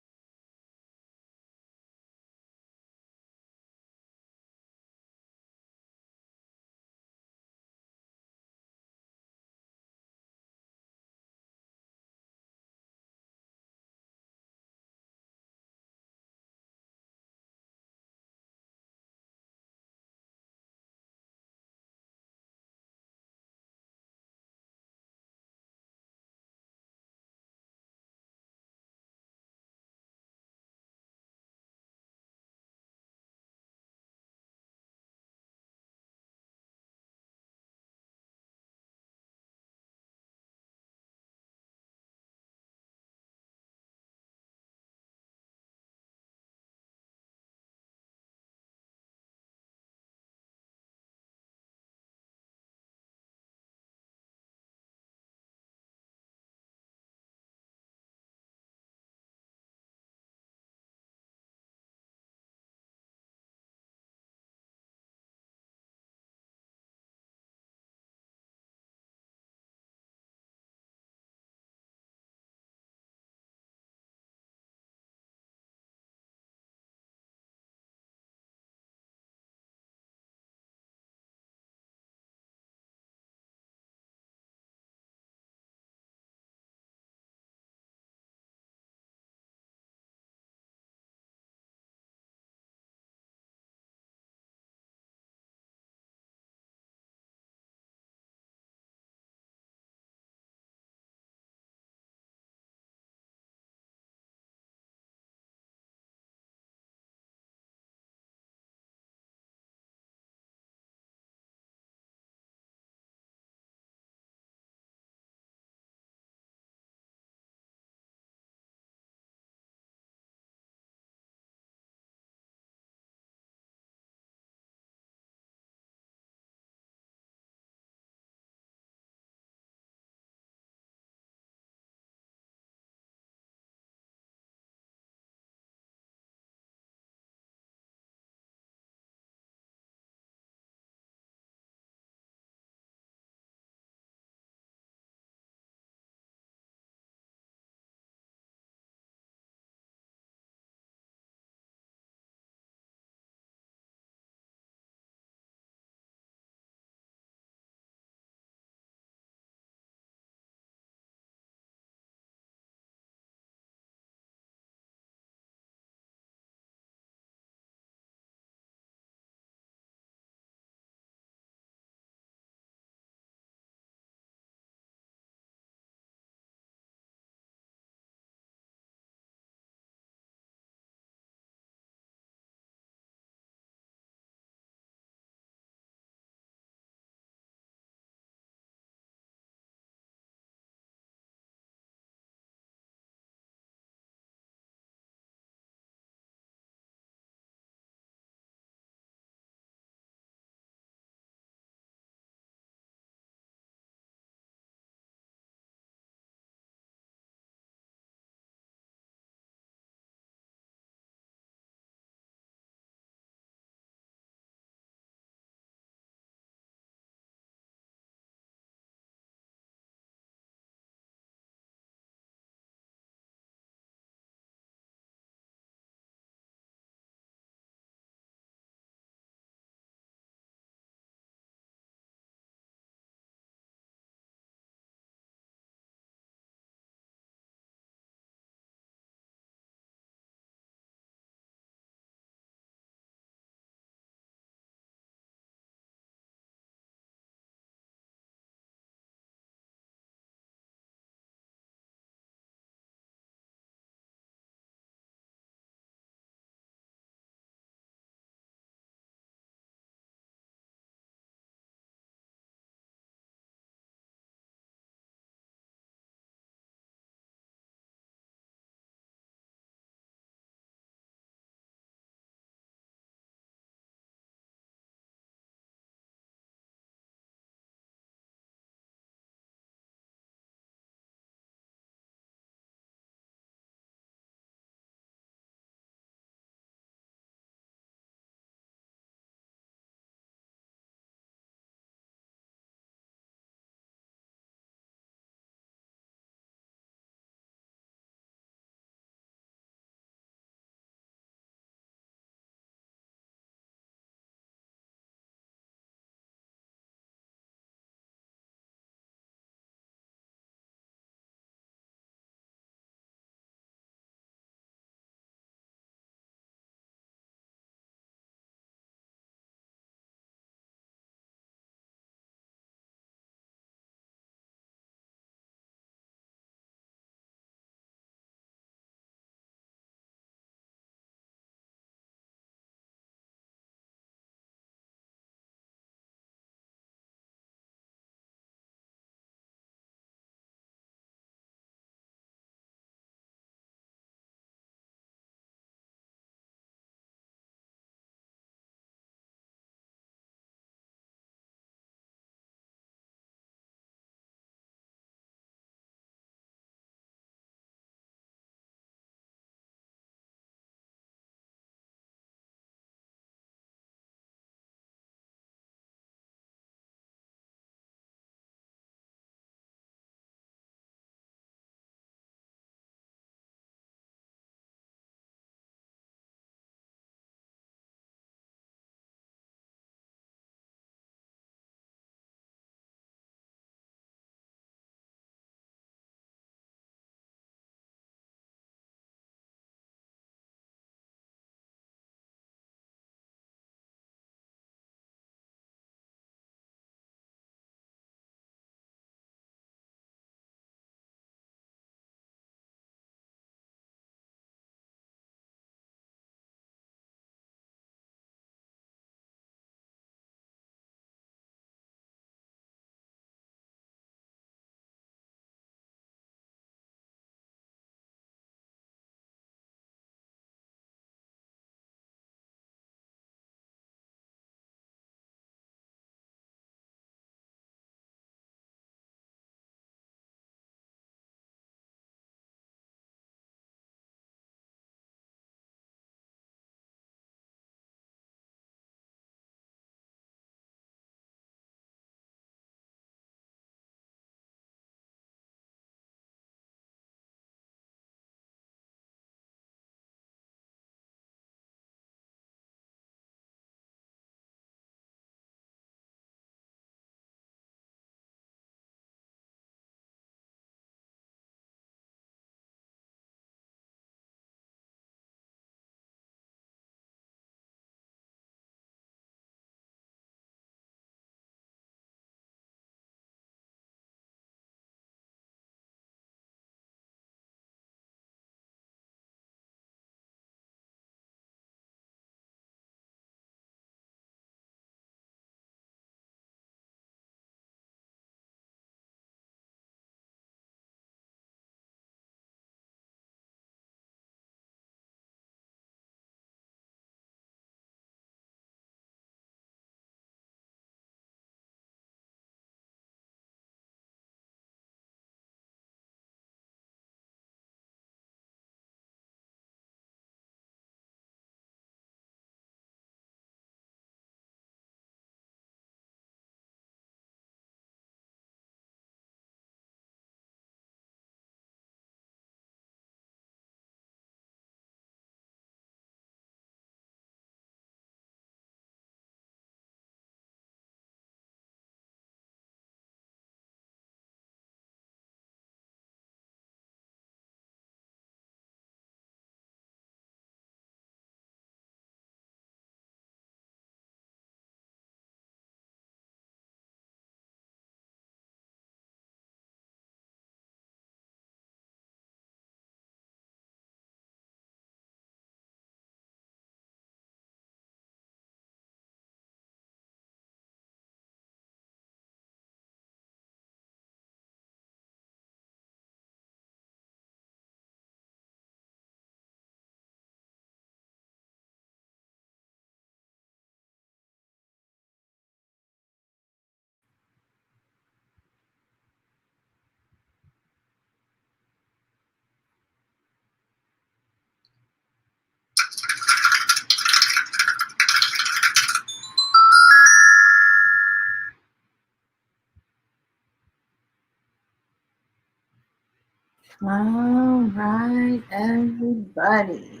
everybody.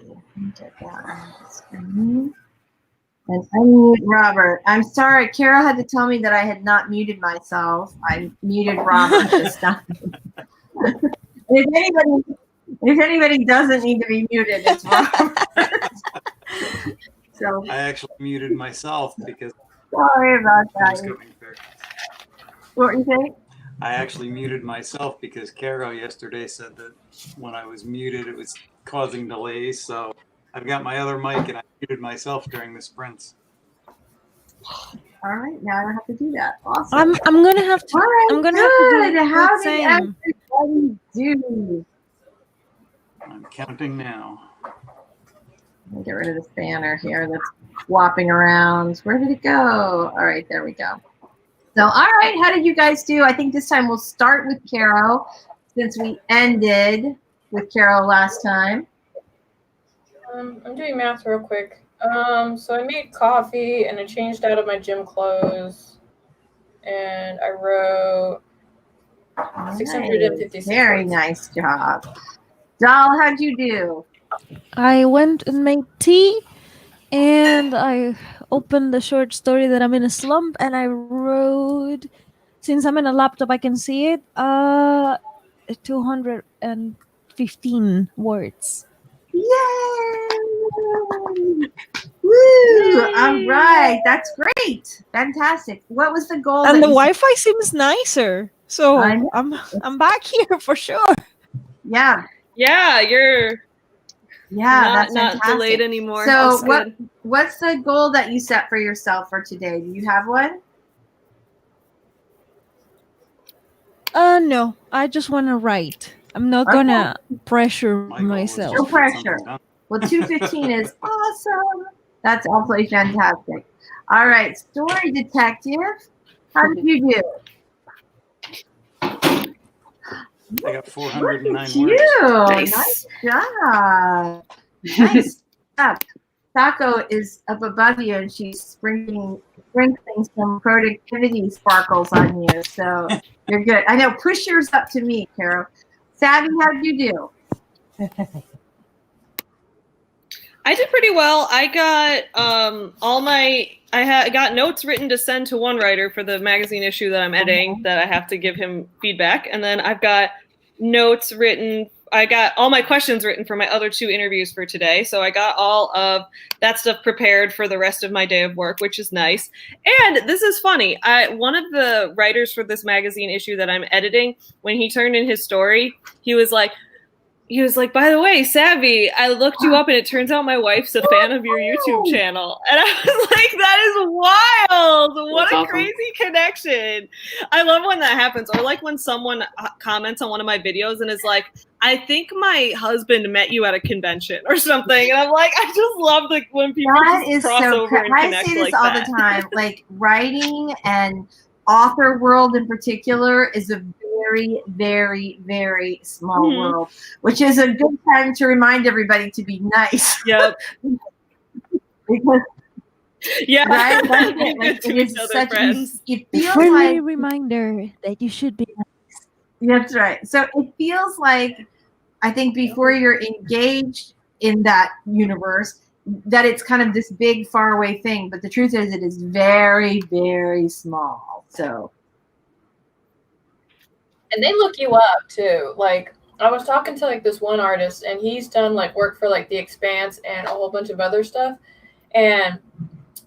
Get that on the screen. And unmute Robert. I'm sorry, Carol had to tell me that I had not muted myself. I muted Robert this time. If anybody doesn't need to be muted, it's Robert. So I actually muted myself because sorry about I was that. coming through. What you think? I actually muted myself because Caro yesterday said that when I was muted, it was causing delays. So I've got my other mic and I muted myself during the sprints. All right, now I don't have to do that. Awesome. I'm gonna have to. All right, I'm gonna have to do good. How the did same. everybody do? I'm counting now. Let me get rid of this banner here that's flopping around. Where did it go? All right, there we go. So, all right, how did you guys do? I think this time we'll start with Caro since we ended with Caro last time. I'm doing math real quick. So I made coffee and I changed out of my gym clothes and I wrote 656 Very words. nice job. Dahl, how'd you do? I went and made tea, and I opened the short story that I'm in a slump, and I wrote. Since I'm in a laptop, I can see it. 215 words. Yay! Woo! All right, that's great. Fantastic. What was the goal? And that the you- Wi-Fi seems nicer, so I know. I'm back here for sure. Yeah, Yeah, you're that's not fantastic. delayed anymore. So That's good. what's the goal that you set for yourself for today? Do you have one? No, I just want to write. I'm not Okay. gonna pressure My goal was myself. just No to get pressure. something done. Well, 215 is awesome. That's absolutely fantastic. All right, story detective. How did you do? I got 409 Look at words. you. Nice. Nice job. Nice job. Taco is up above you and she's sprinkling some productivity sparkles on you. So you're good. I know. Push yours up to me, Carol. Savvy, how'd you do? I did pretty well. I got I got notes written to send to one writer for the magazine issue that I'm editing that I have to give him feedback, and then I've got notes written. I got all my questions written for my other 2 interviews for today, so I got all of that stuff prepared for the rest of my day of work, which is nice. And this is funny. One of the writers for this magazine issue that I'm editing, when he turned in his story, he was like, by the way, Savvy, I looked you up and it turns out my wife's a fan of your YouTube channel. And I was like, that is wild. What That's a awesome. crazy connection. I love when that happens. Or like when someone comments on one of my videos and is like, I think my husband met you at a convention or something. And I'm like, I just love when people That just is cross so over and I connect say this like all that. the time. Like writing and author world in particular is a very, very, very small Mhm. world, which is a good time to remind everybody to be nice. Yep. Because Yeah. right, that's Be it. good Like, to it each is other, such friends. it A feels friendly like reminder that you should be. that's right. So it feels like I think before you're engaged in that universe, that it's kind of this big faraway thing. But the truth is it is very, very small. So And they look you up too. Like I was talking to like this one artist and he's done like work for like The Expanse and a whole bunch of other stuff. And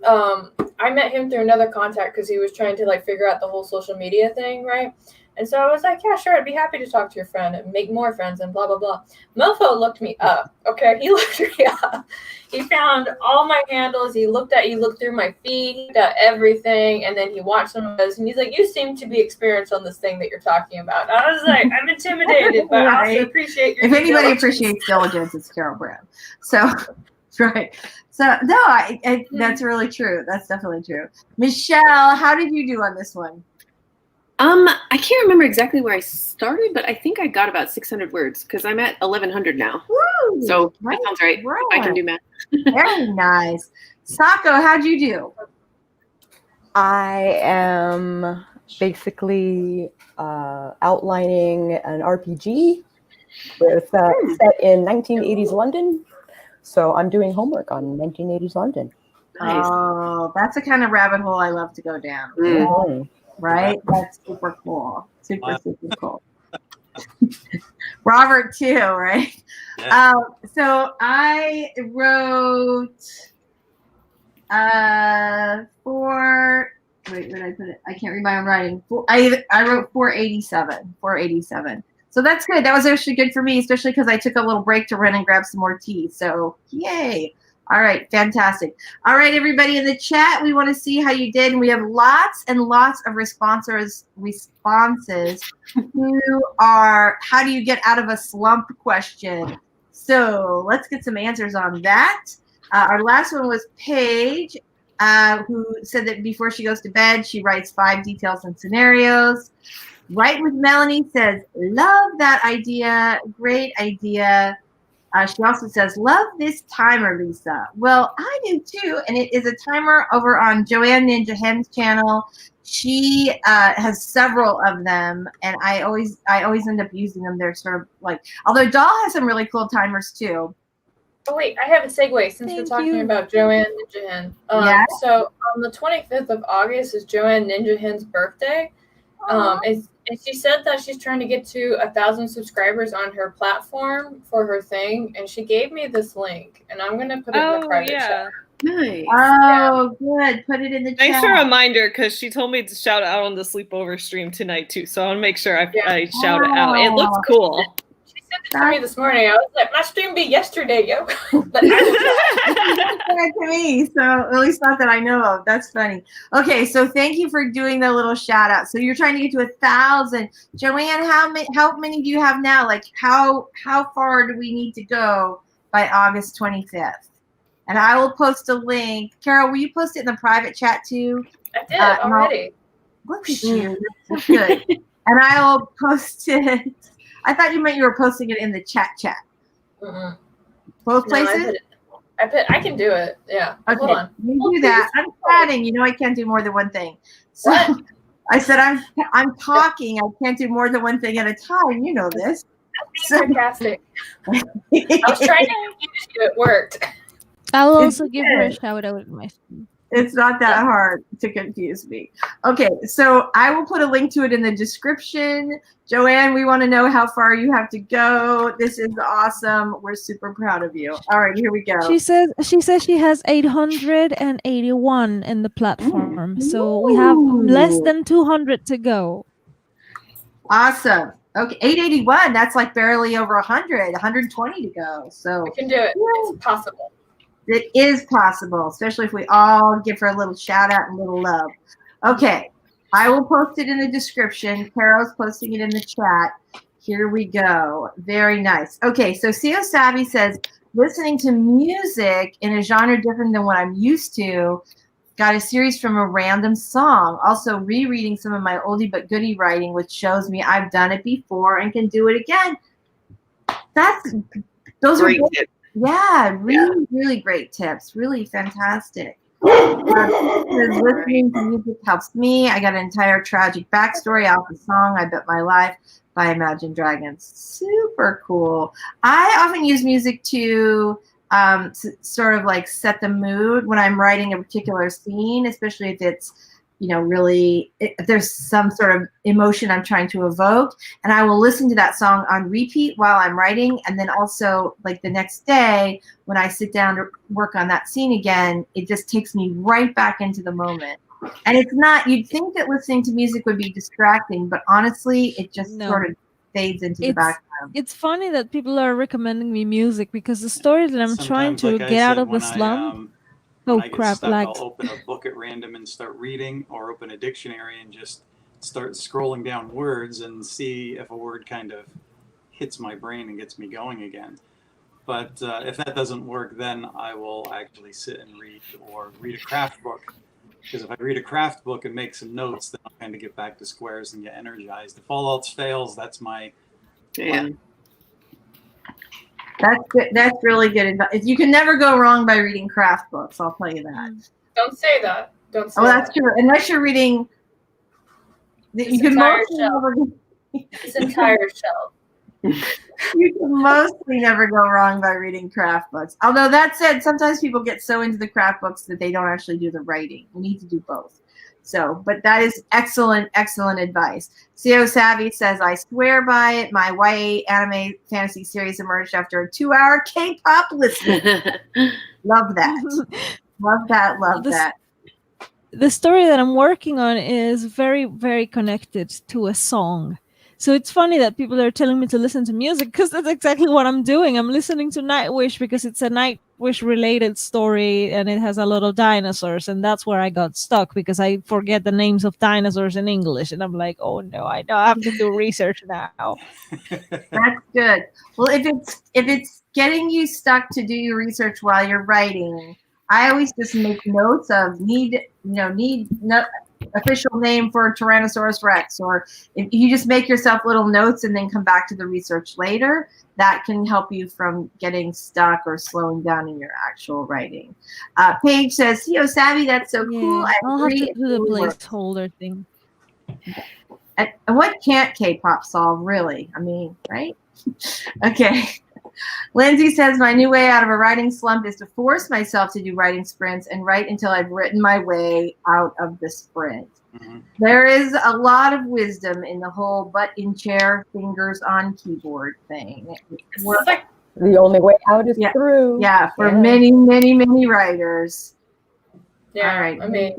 I met him through another contact because he was trying to like figure out the whole social media thing, right? And so I was like, yeah, sure, I'd be happy to talk to your friend and make more friends and blah, blah, blah. Mofo looked me up, okay? He looked me up. He found all my handles. He looked through my feed, he looked at everything, and then he watched some of those. And he's like, you seem to be experienced on this thing that you're talking about. And I was like, I'm intimidated, but I also appreciate your if due anybody diligence. appreciates diligence, it's Carol Brand. So right. So no, I that's really true. That's definitely true. Michelle, how did you do on this one? I can't remember exactly where I started, but I think I got about 600 words because I'm at 1,100 now. Woo! So Nice that sounds right. work. I can do math. Very nice. Sako, how'd you do? I am basically outlining an RPG with set in 1980s London. So I'm doing homework on 1980s London. Nice. Oh, that's the kind of rabbit hole I love to go down. Mhm. Right? That's super cool. Super cool. Robert too, right? Yeah. So I wrote where did I put it? I can't read my own writing. I wrote 487. So that's good. That was actually good for me, especially because I took a little break to run and grab some more tea. So yay. All right, fantastic. All right, everybody in the chat, we want to see how you did. And we have lots and lots of responses who are, how do you get out of a slump question? So let's get some answers on that. Our last one was Paige, who said that before she goes to bed, she writes 5 details and scenarios. Write with Melanie says, love that idea. Great idea. She also says, love this timer, Lisa. Well, I do too, and it is a timer over on Joanne Ninjahnn's channel. She has several of them, and I always end up using them. They're sort of like, although DAL has some really cool timers too. Oh wait, I have a segue since we're talking about Joanne Ninjahn. So on the 25th of August is Joanne Ninjahnn's birthday. And she said that she's trying to get to 1,000 subscribers on her platform for her thing, and she gave me this link, and I'm gonna put it in the private chat. Nice. Oh, good. Put it in the chat. Thanks for a reminder, because she told me to shout it out on the sleepover stream tonight too. So I want to make sure I shout it out. It looks cool. She sent it to me this morning. I was like, my stream be yesterday, yo. But to me, so at least not that I know of. That's funny. Okay, so thank you for doing the little shout out. So you're trying to get to 1,000. Joanne, how many do you have now? Like how far do we need to go by August 25th? And I will post a link. Carol, will you post it in the private chat too? I did already. Look at you. That's so good. And I'll post it. I thought you meant you were posting it in the chat. Mm-mm. Both places? I can do it. Yeah. Okay. Hold on. You do that. I'm chatting. You know I can't do more than one thing. So I said I'm talking. I can't do more than one thing at a time. You know this. That's sarcastic. I was trying to confuse you. It worked. I'll also give her a shout out in my stream. It's not that hard to confuse me. Okay, so I will put a link to it in the description. Joanne, we want to know how far you have to go. This is awesome. We're super proud of you. All right, here we go. She says she has 881 in the platform. So we have less than 200 to go. Awesome. Okay, 881. That's like barely over 100. 120 to go. So we can do it. It's possible. It is possible, especially if we all give her a little shout out and a little love. Okay, I will post it in the description. Carol's posting it in the chat. Here we go. Very nice. Okay, so CO Savvy says, listening to music in a genre different than what I'm used to. Got a series from a random song. Also rereading some of my oldie but goodie writing, which shows me I've done it before and can do it again. Those are great tips. Yeah, really great tips. Really fantastic. Listening to music helps me. I got an entire tragic backstory out of the song I Bet My Life by Imagine Dragons. Super cool. I often use music to sort of like set the mood when I'm writing a particular scene, especially if it's, you know, really, if there's some sort of emotion I'm trying to evoke, and I will listen to that song on repeat while I'm writing, and then also like the next day when I sit down to work on that scene again, it just takes me right back into the moment. And it's not, you'd think that listening to music would be distracting, but honestly, it just sort of fades into the background. It's funny that people are recommending me music because the story that I'm trying to get out of the slum. When I get stuck, I'll open a book at random and start reading, or open a dictionary and just start scrolling down words and see if a word kind of hits my brain and gets me going again. But if that doesn't work, then I will actually sit and read, or read a craft book. Because if I read a craft book and make some notes, then I'll kind of get back to squares and get energized. If all else fails, that's my plan. That's good. That's really good advice. You can never go wrong by reading craft books. I'll tell you that. Don't say that. Don't say that's true. Unless you're reading this entire shelf. This entire shelf. You can mostly never go wrong by reading craft books. Although that said, sometimes people get so into the craft books that they don't actually do the writing. You need to do both. So, but that is excellent, excellent advice. CO Savvy says, I swear by it. My YA anime fantasy series emerged after a 2-hour K-pop listening. Love that. Love that. Love that. The story that I'm working on is very, very connected to a song. So it's funny that people are telling me to listen to music because that's exactly what I'm doing. I'm listening to Nightwish because it's a Nightwish related story and it has a lot of dinosaurs. And that's where I got stuck because I forget the names of dinosaurs in English. And I'm like, oh no, I know I have to do research now. That's good. Well, if it's getting you stuck to do your research while you're writing, I always just make notes of need official name for Tyrannosaurus Rex, or if you just make yourself little notes and then come back to the research later, that can help you from getting stuck or slowing down in your actual writing. Paige says, "CO Savvy, that's so cool." I'll have to do the placeholder thing. And what can't K-pop solve, really? I mean, right? Okay. Lindsay says, my new way out of a writing slump is to force myself to do writing sprints and write until I've written my way out of the sprint. Mm-hmm. There is a lot of wisdom in the whole butt in chair, fingers on keyboard thing. The only way out is through. Yeah, for many, many, many writers. Yeah, all right, I mean,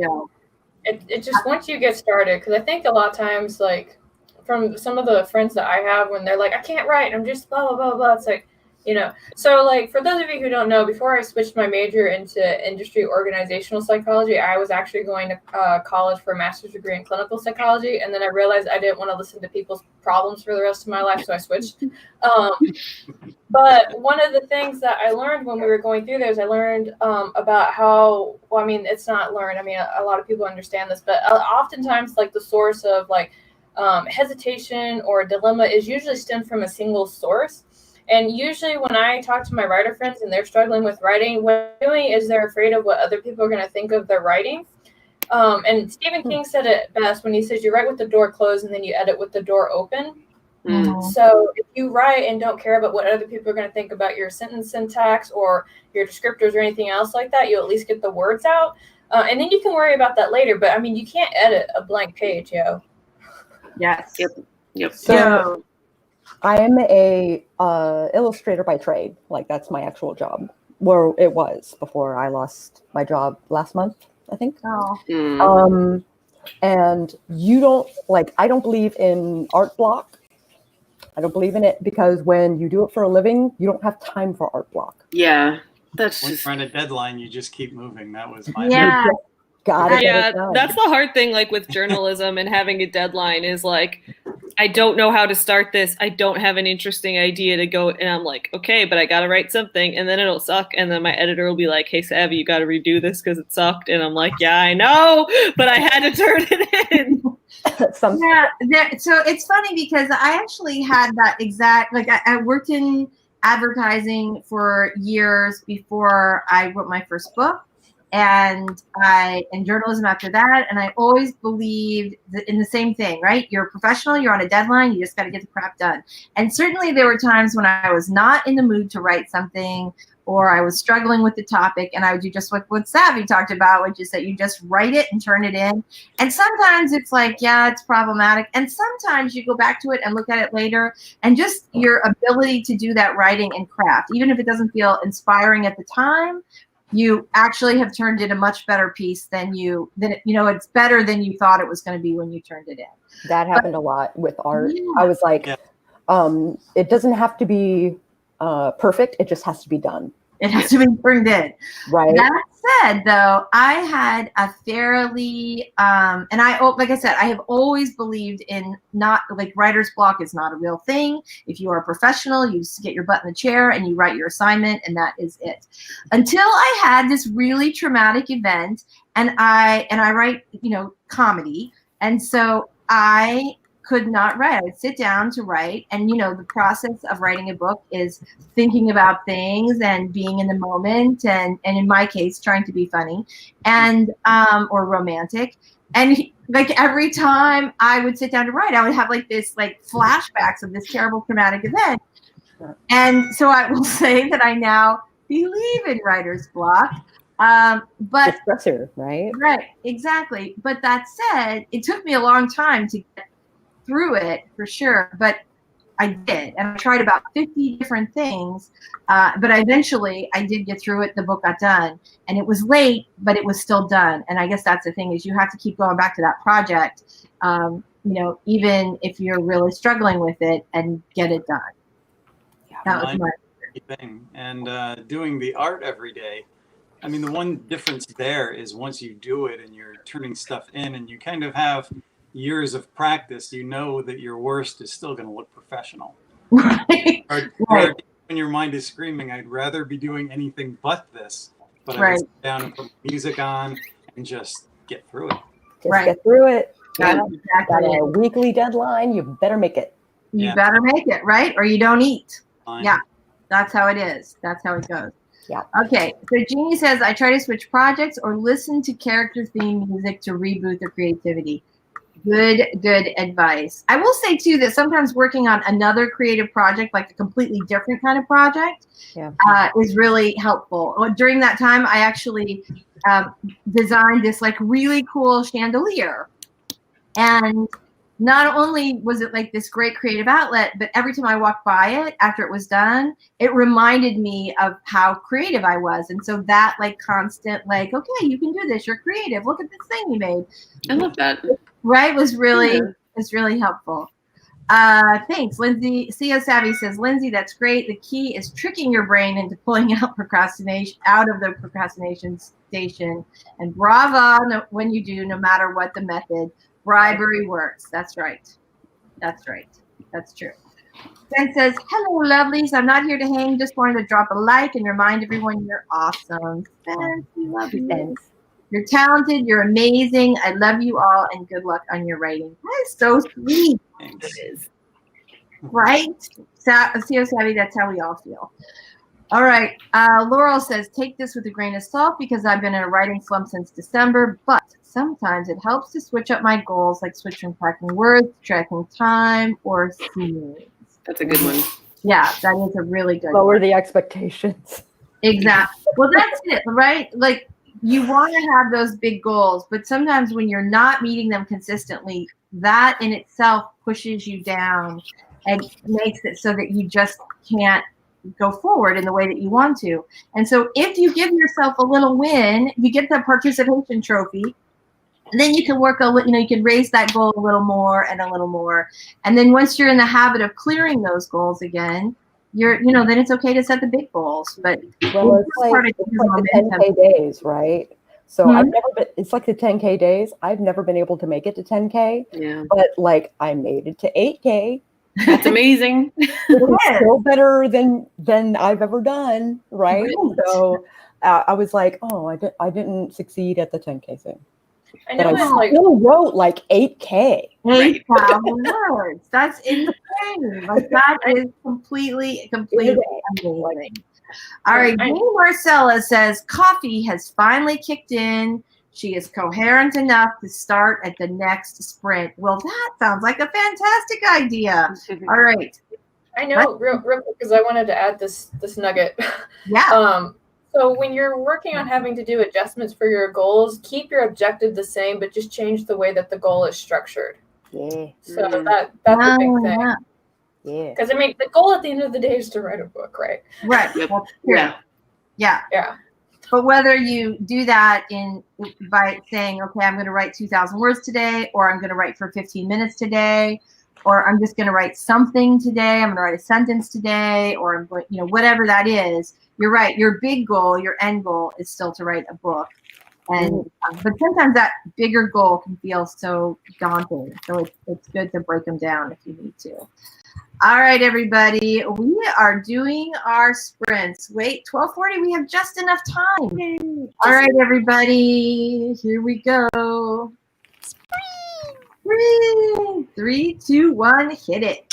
it just once you get started, because I think a lot of times, like, from some of the friends that I have, when they're like, I can't write, I'm just blah, blah, blah, blah, it's like, you know, so like for those of you who don't know, before I switched my major into industry organizational psychology, I was actually going to college for a master's degree in clinical psychology. And then I realized I didn't want to listen to people's problems for the rest of my life. So I switched. But one of the things that I learned when we were going through those, I learned about how, well, I mean, it's not learned. I mean, a lot of people understand this, but oftentimes like the source of like hesitation or dilemma is usually stemmed from a single source. And usually when I talk to my writer friends and they're struggling with writing, what they're doing is they're afraid of what other people are going to think of their writing. And Stephen King said it best when he says you write with the door closed and then you edit with the door open. Mm-hmm. So if you write and don't care about what other people are going to think about your sentence syntax or your descriptors or anything else like that, you'll at least get the words out. And then you can worry about that later. But, I mean, you can't edit a blank page, yo. Yes. Yep. So I am a illustrator by trade. Like, that's my actual job. Well, it was before I lost my job last month, I think. Oh. And you don't, like, I don't believe in art block. I don't believe in it because when you do it for a living, you don't have time for art block. Yeah, that's when just... you're on a deadline, you just keep moving. That was my Yeah, that's the hard thing, like with journalism and having a deadline is like, I don't know how to start this. I don't have an interesting idea to go. And I'm like, okay, but I got to write something and then it'll suck. And then my editor will be like, hey, Savvy, you got to redo this because it sucked. And I'm like, yeah, I know, but I had to turn it in. So it's funny because I actually had that exact, like I worked in advertising for years before I wrote my first book. And journalism after that. And I always believed in the same thing, right? You're a professional, you're on a deadline, you just got to get the crap done. And certainly there were times when I was not in the mood to write something or I was struggling with the topic and I would do just what Savvy talked about, which is that you just write it and turn it in. And sometimes it's like, yeah, it's problematic. And sometimes you go back to it and look at it later and just your ability to do that writing and craft, even if it doesn't feel inspiring at the time, you actually have turned in a much better piece than it's better than you thought it was going to be when you turned it in. That happened a lot with art. Yeah. I was like, it doesn't have to be perfect. It just has to be done. It has to be turned in. Right. That said, though, I had a fairly, and like I said, I have always believed in not, like, writer's block is not a real thing. If you are a professional, you just get your butt in the chair and you write your assignment and that is it. Until I had this really traumatic event and I write, comedy. And so I could not write. I'd sit down to write, and the process of writing a book is thinking about things and being in the moment, and in my case, trying to be funny and or romantic. And like every time I would sit down to write, I would have like this flashbacks of this terrible traumatic event. And so I will say that I now believe in writer's block. But it's stressor, right? Right, exactly. But that said, it took me a long time to get through it for sure. But I did, and I tried about 50 different things. But eventually, I did get through it. The book got done, and it was late, but it was still done. And I guess that's the thing, is you have to keep going back to that project, even if you're really struggling with it, and get it done. Yeah, that was my thing. And doing the art every day. I mean, the one difference there is once you do it and you're turning stuff in and you kind of have years of practice, you know that your worst is still going to look professional. right. Or when your mind is screaming, I'd rather be doing anything but this. But I would sit down and put music on and just get through it. Just get through it. That's got a weekly deadline. You better make it. You better make it, right? Or you don't eat. Fine. Yeah, that's how it is. That's how it goes. Yeah. Okay, so Jeannie says, I try to switch projects or listen to character theme music to reboot the creativity. Good advice. I will say, too, that sometimes working on another creative project, like a completely different kind of project, is really helpful. During that time, I actually designed this really cool chandelier. And not only was it like this great creative outlet, but every time I walked by it after it was done, it reminded me of how creative I was. And so that constant, okay, you can do this. You're creative. Look at this thing you made. I love that. Right? Was really helpful. Thanks, Lindsay. CO Savvy says, Lindsay, that's great. The key is tricking your brain into pulling out of the procrastination station. And brava when you do, no matter what the method. Bribery works. That's right. That's right. That's true. Ben says, hello, lovelies. I'm not here to hang. Just wanted to drop a like and remind everyone you're awesome. Ben, we love you. Thanks. You're talented. You're amazing. I love you all, and good luck on your writing. That is so sweet. Thanks. It is. Right? CO Savvy, that's how we all feel. All right. Laurel says, take this with a grain of salt because I've been in a writing slump since December, but sometimes it helps to switch up my goals, like switch from tracking words, tracking time, or scenes. That's a good one. Yeah, that is a really good Lower one. the expectations. Exactly. Well, that's it, right? Like, you want to have those big goals, but sometimes when you're not meeting them consistently, that in itself pushes you down and makes it so that you just can't go forward in the way that you want to. And so if you give yourself a little win, you get the participation trophy, and then you can work you can raise that goal a little more and a little more. And then once you're in the habit of clearing those goals again, then it's okay to set the big goals. But well, it's like the 10K days, right? So I've never been, it's like the 10K days. I've never been able to make it to 10K, but I made it to 8K. That's amazing. It's still better than I've ever done, right? So I was like, oh, I didn't succeed at the 10K thing. I know, but I still wrote 8K. 8,000 words. That's insane. That is completely amazing. All right, Jenny Marcella says, coffee has finally kicked in. She is coherent enough to start at the next sprint. Well, that sounds like a fantastic idea. All right. I know, real quick, because I wanted to add this nugget. Yeah. So when you're working on having to do adjustments for your goals, keep your objective the same, but just change the way that the goal is structured. Yeah. So that's a big thing. Yeah. Because the goal at the end of the day is to write a book, right? Right. Yeah. But whether you do that by saying, okay, I'm going to write 2,000 words today, or I'm going to write for 15 minutes today, or I'm just going to write something today, I'm going to write a sentence today, or I'm going, whatever that is, you're right. Your big goal, your end goal is still to write a book. And but sometimes that bigger goal can feel so daunting. So it's good to break them down if you need to. All right, everybody, we are doing our sprints. Wait, 12:40, we have just enough time. All right, everybody, here we go. Three, two, one, hit it.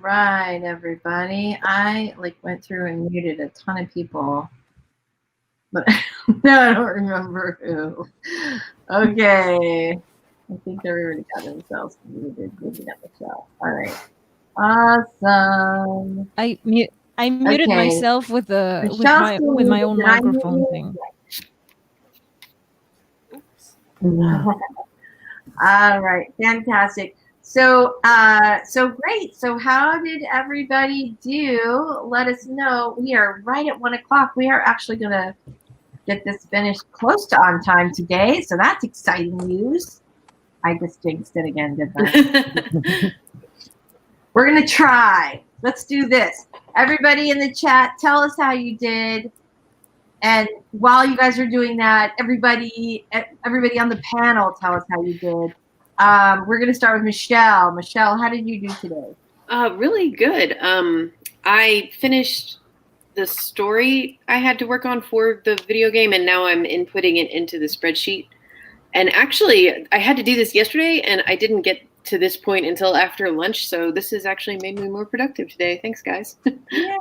right, everybody. I went through and muted a ton of people, but no, I don't remember who. Okay, I think they already got themselves muted. Maybe not Michelle. All right, awesome. I muted Okay. myself with Michelle's with my muted. own Did I mute microphone you? thing. All right, fantastic. So, so great. So how did everybody do? Let us know. We are right at 1 o'clock. We are actually going to get this finished close to on time today. So that's exciting news. I just jinxed it again, didn't I? We're going to try. Let's do this. Everybody in the chat, tell us how you did. And while you guys are doing that, everybody on the panel, tell us how you did. We're going to start with Michelle. Michelle, how did you do today? Really good. I finished the story I had to work on for the video game, and now I'm inputting it into the spreadsheet. And actually, I had to do this yesterday, and I didn't get to this point until after lunch, so this has actually made me more productive today. Thanks, guys. Yay,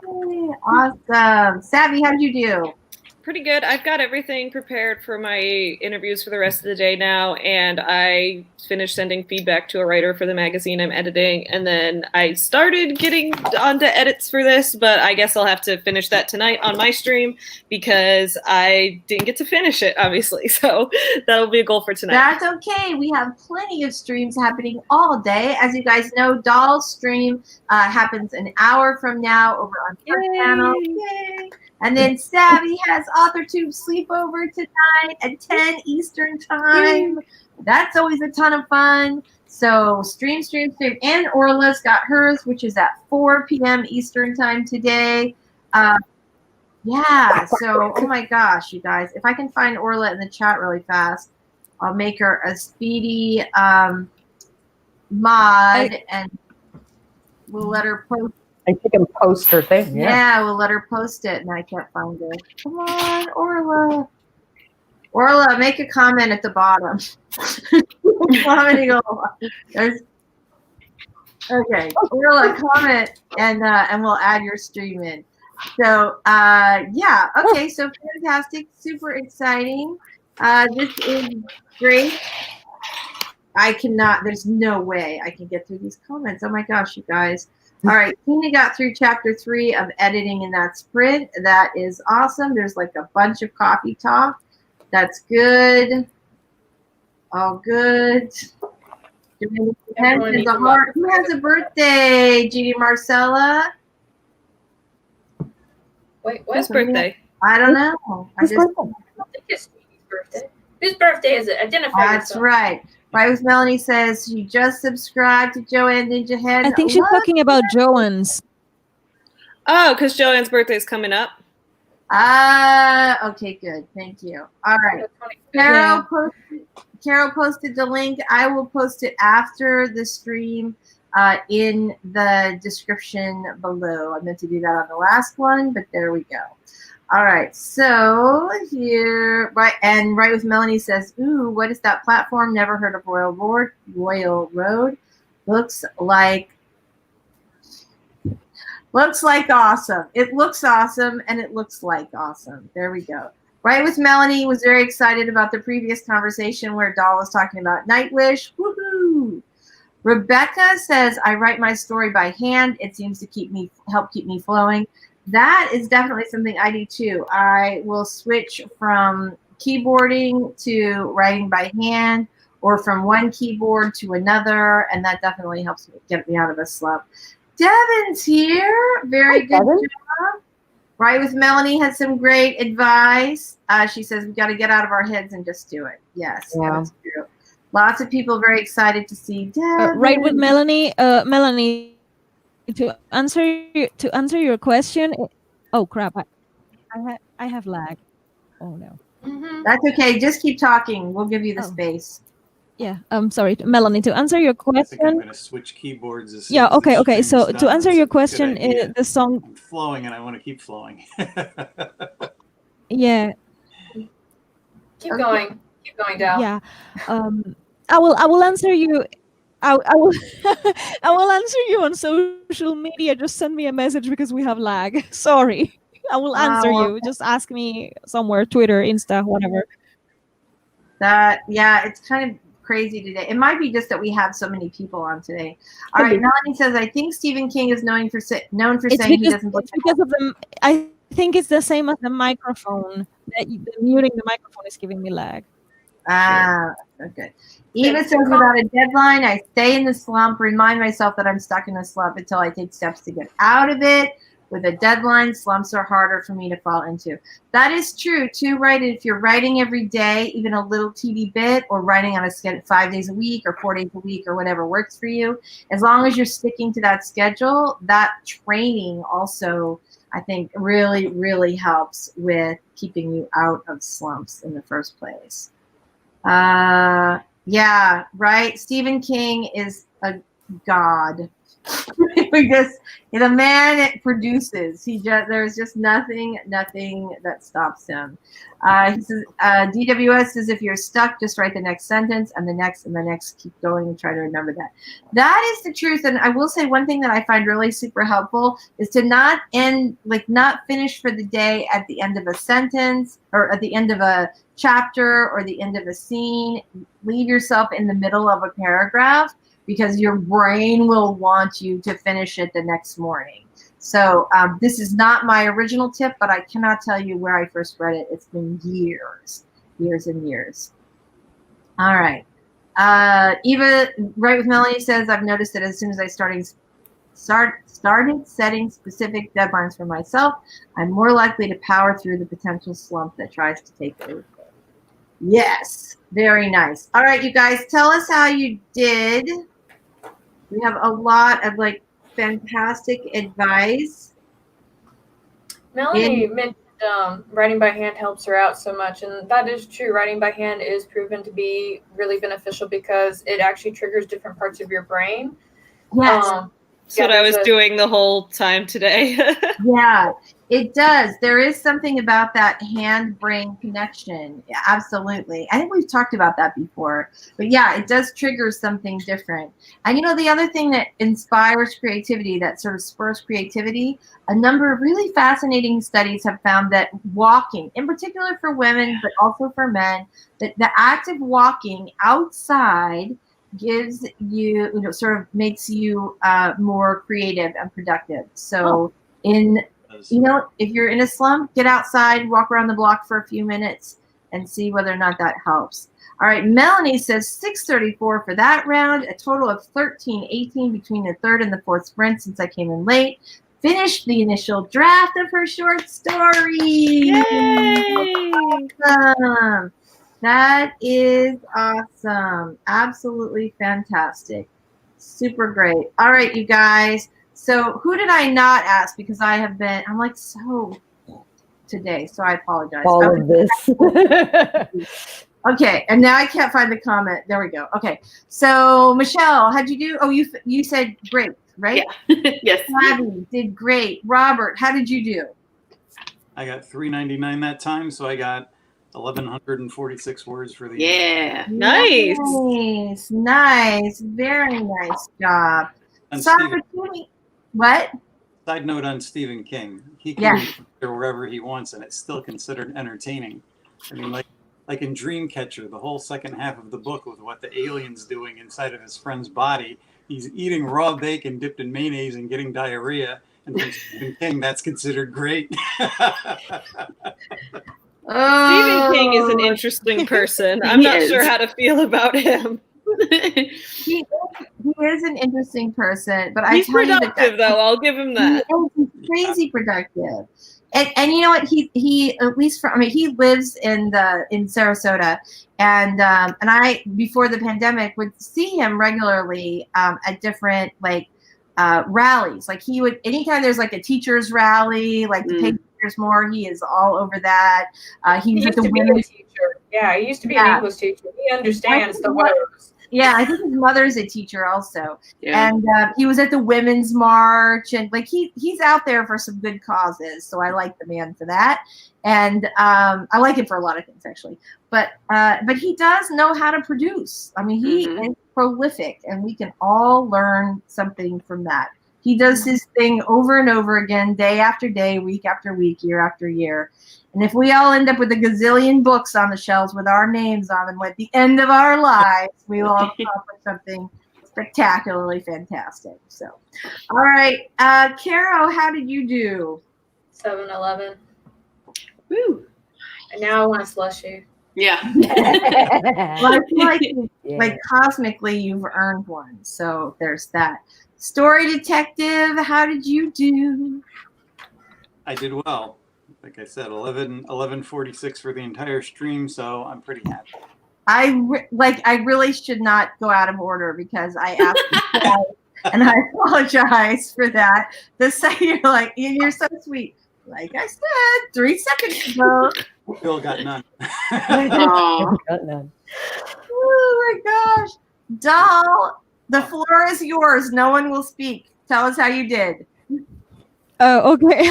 awesome. Savvy, how did you do? Pretty good. I've got everything prepared for my interviews for the rest of the day now, and I finished sending feedback to a writer for the magazine I'm editing, and then I started getting onto edits for this, but I guess I'll have to finish that tonight on my stream because I didn't get to finish it, obviously, so that'll be a goal for tonight. That's okay. We have plenty of streams happening all day. As you guys know, DAL's stream happens an hour from now over on her channel. Yay! And then Savvy has Authortube sleepover tonight at 10 Eastern time. That's always a ton of fun. So stream. And Orla's got hers, which is at 4 p.m. Eastern time today. Yeah, so, oh my gosh, you guys. If I can find Orla in the chat really fast, I'll make her a speedy mod, and we'll let her post. I think I can post her thing. Yeah, we'll let her post it, and I can't find her. Come on, Orla. Orla, make a comment at the bottom. Commenting a lot. Okay, Orla, comment, and we'll add your stream in. So, yeah, okay, so fantastic, super exciting. This is great. I cannot, there's no way I can get through these comments. Oh my gosh, you guys. All right, Tina got through chapter 3 of editing in that sprint. That is awesome. There's like a bunch of coffee talk. That's good. All good. Who has a birthday? Judy Marcella? Wait, what? Whose birthday? I don't know. I think it's Stevie's birthday. Whose birthday is it? Identify That's yourself. right. Right with Melanie says she just subscribed to Joanne Ninjahn. I think she's talking about Joanne's. Oh, because Joanne's birthday is coming up. Okay, good. Thank you. All right. Carol posted the link. I will post it after the stream in the description below. I meant to do that on the last one, but there we go. All right, so here, right with Melanie says, ooh, what is that platform? Never heard of Royal Road. Looks like awesome. It looks awesome, and it looks like awesome. There we go. Right with Melanie was very excited about the previous conversation where Dahl was talking about Nightwish. Woohoo! Rebecca says, I write my story by hand. It seems to help keep me flowing. That is definitely something I do too. I will switch from keyboarding to writing by hand, or from one keyboard to another, and that definitely helps me get me out of a slump. Devin's here. Very good job. Right with Melanie had some great advice. She says we've got to get out of our heads and just do it. Yes, that's true. Lots of people very excited to see Devin. Right with Melanie. Melanie, to answer your question. Oh crap! I have lag. Oh no. That's okay. Just keep talking. We'll give you the space. Yeah. Sorry, Melanie. To answer your question. I'm going to switch keyboards. As soon yeah. as Okay. the Okay. So stream's to done. answer It's your a good question, idea. the song. I'm flowing, and I want to keep flowing. Yeah. Keep going. Keep going, Dal. Yeah. I will answer you. I will I will answer you on social media. Just send me a message because we have lag. Sorry. I will answer you. Just ask me somewhere, Twitter, Insta, whatever. Yeah, it's kind of crazy today. It might be just that we have so many people on today. All right, Melanie says, I think Stephen King is known for saying he doesn't look. It's because of the. I think it's the same as the microphone. The muting the microphone is giving me lag. Okay. Eva says, without a deadline, I stay in the slump, remind myself that I'm stuck in a slump until I take steps to get out of it. With a deadline, slumps are harder for me to fall into. That is true, too, right? If you're writing every day, even a little teeny bit, or writing on a schedule 5 days a week or 4 days a week or whatever works for you, as long as you're sticking to that schedule, that training also, I think, really, really helps with keeping you out of slumps in the first place. Yeah, right. Stephen King is a god. Because the man it produces, there's just nothing that stops him. He says, DWS says, if you're stuck, just write the next sentence and the next and the next. Keep going and try to remember that. That is the truth. And I will say one thing that I find really super helpful is to not finish for the day at the end of a sentence or at the end of a chapter or the end of a scene. Leave yourself in the middle of a paragraph, because your brain will want you to finish it the next morning. So this is not my original tip, but I cannot tell you where I first read it. It's been years and years. All right. Eva, right with Melanie, says, I've noticed that as soon as I started setting specific deadlines for myself, I'm more likely to power through the potential slump that tries to take over. Yes, very nice. All right, you guys, tell us how you did. We have a lot of fantastic advice. Melanie mentioned writing by hand helps her out so much, and that is true. Writing by hand is proven to be really beneficial because it actually triggers different parts of your brain. Yes. That's what I was doing the whole time today. Yeah, it does. There is something about that hand-brain connection. Yeah, absolutely. I think we've talked about that before. But yeah, it does trigger something different. And the other thing that inspires creativity, that sort of spurs creativity, a number of really fascinating studies have found that walking, in particular for women, but also for men, that the act of walking outside gives you, sort of makes you more creative and productive. So if you're in a slump, get outside, walk around the block for a few minutes and see whether or not that helps. All right, Melanie says 634 for that round, a total of 1318 between the third and the fourth sprint since I came in late. Finished the initial draft of her short story. Yay! Awesome. That is awesome. Absolutely fantastic. Super great. All right, you guys. So who did I not ask? Because I'm so today, so I apologize. All of this. Okay, and now I can't find the comment. There we go. Okay, so Michelle, how'd you do? Oh, you said great, right? Yeah. Yes. Abby did great. Robert, how did you do? I got 399 that time, so I got 1,146 words for the Yeah. Nice. Nice. Very nice job. What? Side note on Stephen King. He can read wherever he wants, and it's still considered entertaining. I mean, like in Dreamcatcher, the whole second half of the book with what the alien's doing inside of his friend's body. He's eating raw bacon dipped in mayonnaise and getting diarrhea. And from Stephen King, that's considered great. Stephen King is an interesting person. I'm not sure how to feel about him. He is an interesting person, but he's productive, though. I'll give him that. He's crazy productive. And you know what? He at least he lives in Sarasota, and I before the pandemic would see him regularly at different rallies. Like he would anytime there's a teachers rally, to pay teachers more, he is all over that. He used to be a teacher. Yeah, he used to be an English teacher. He understands the words. Yeah, I think his mother's a teacher also. Yeah. And he was at the Women's March, and he's out there for some good causes. So I like the man for that. And I like him for a lot of things, actually. But he does know how to produce. I mean, prolific, and we can all learn something from that. He does his thing over and over again, day after day, week after week, year after year. And if we all end up with a gazillion books on the shelves with our names on them at the end of our lives, we will accomplish something spectacularly fantastic. So, all right. Caro, how did you do? 7-Eleven. Woo. And now I want a slushie. Yeah. Well, I feel like cosmically you've earned one. So there's that. Story Detective, how did you do? I did well. Like I said, 11:46 for the entire stream, so I'm pretty happy. I really should not go out of order because I asked you twice, and I apologize for that. The second you're so sweet. Like I said 3 seconds ago. Bill got none. Aw. Got none. Oh my gosh. Dahl, the floor is yours. No one will speak. Tell us how you did. Oh, okay.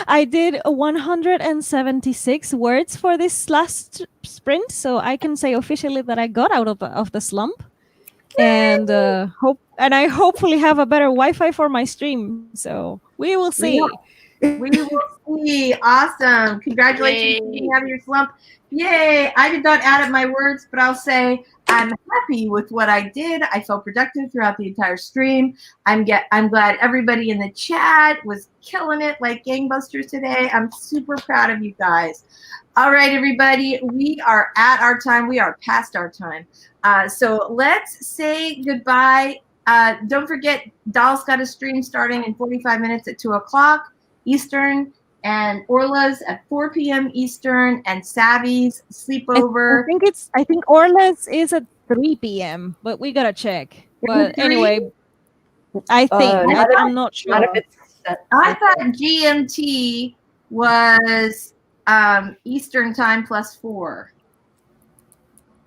I did 176 words for this last sprint, so I can say officially that I got out of the slump, and I hopefully have a better Wi-Fi for my stream. So we will see. We will see. Awesome. Congratulations on getting out of your slump. Yay. I did not add up my words, but I'll say I'm happy with what I did. I felt productive throughout the entire stream. I'm glad everybody in the chat was killing it like gangbusters today. I'm super proud of you guys. All right, everybody. We are at our time. We are past our time. So let's say goodbye. Don't forget, Dahl's got a stream starting in 45 minutes at 2 o'clock Eastern, and Orla's at 4 p.m. Eastern, and Savvy's sleepover. I think Orla's is at 3 p.m., but we gotta check. But anyway, I think I'm not sure. I thought GMT was Eastern time plus 4.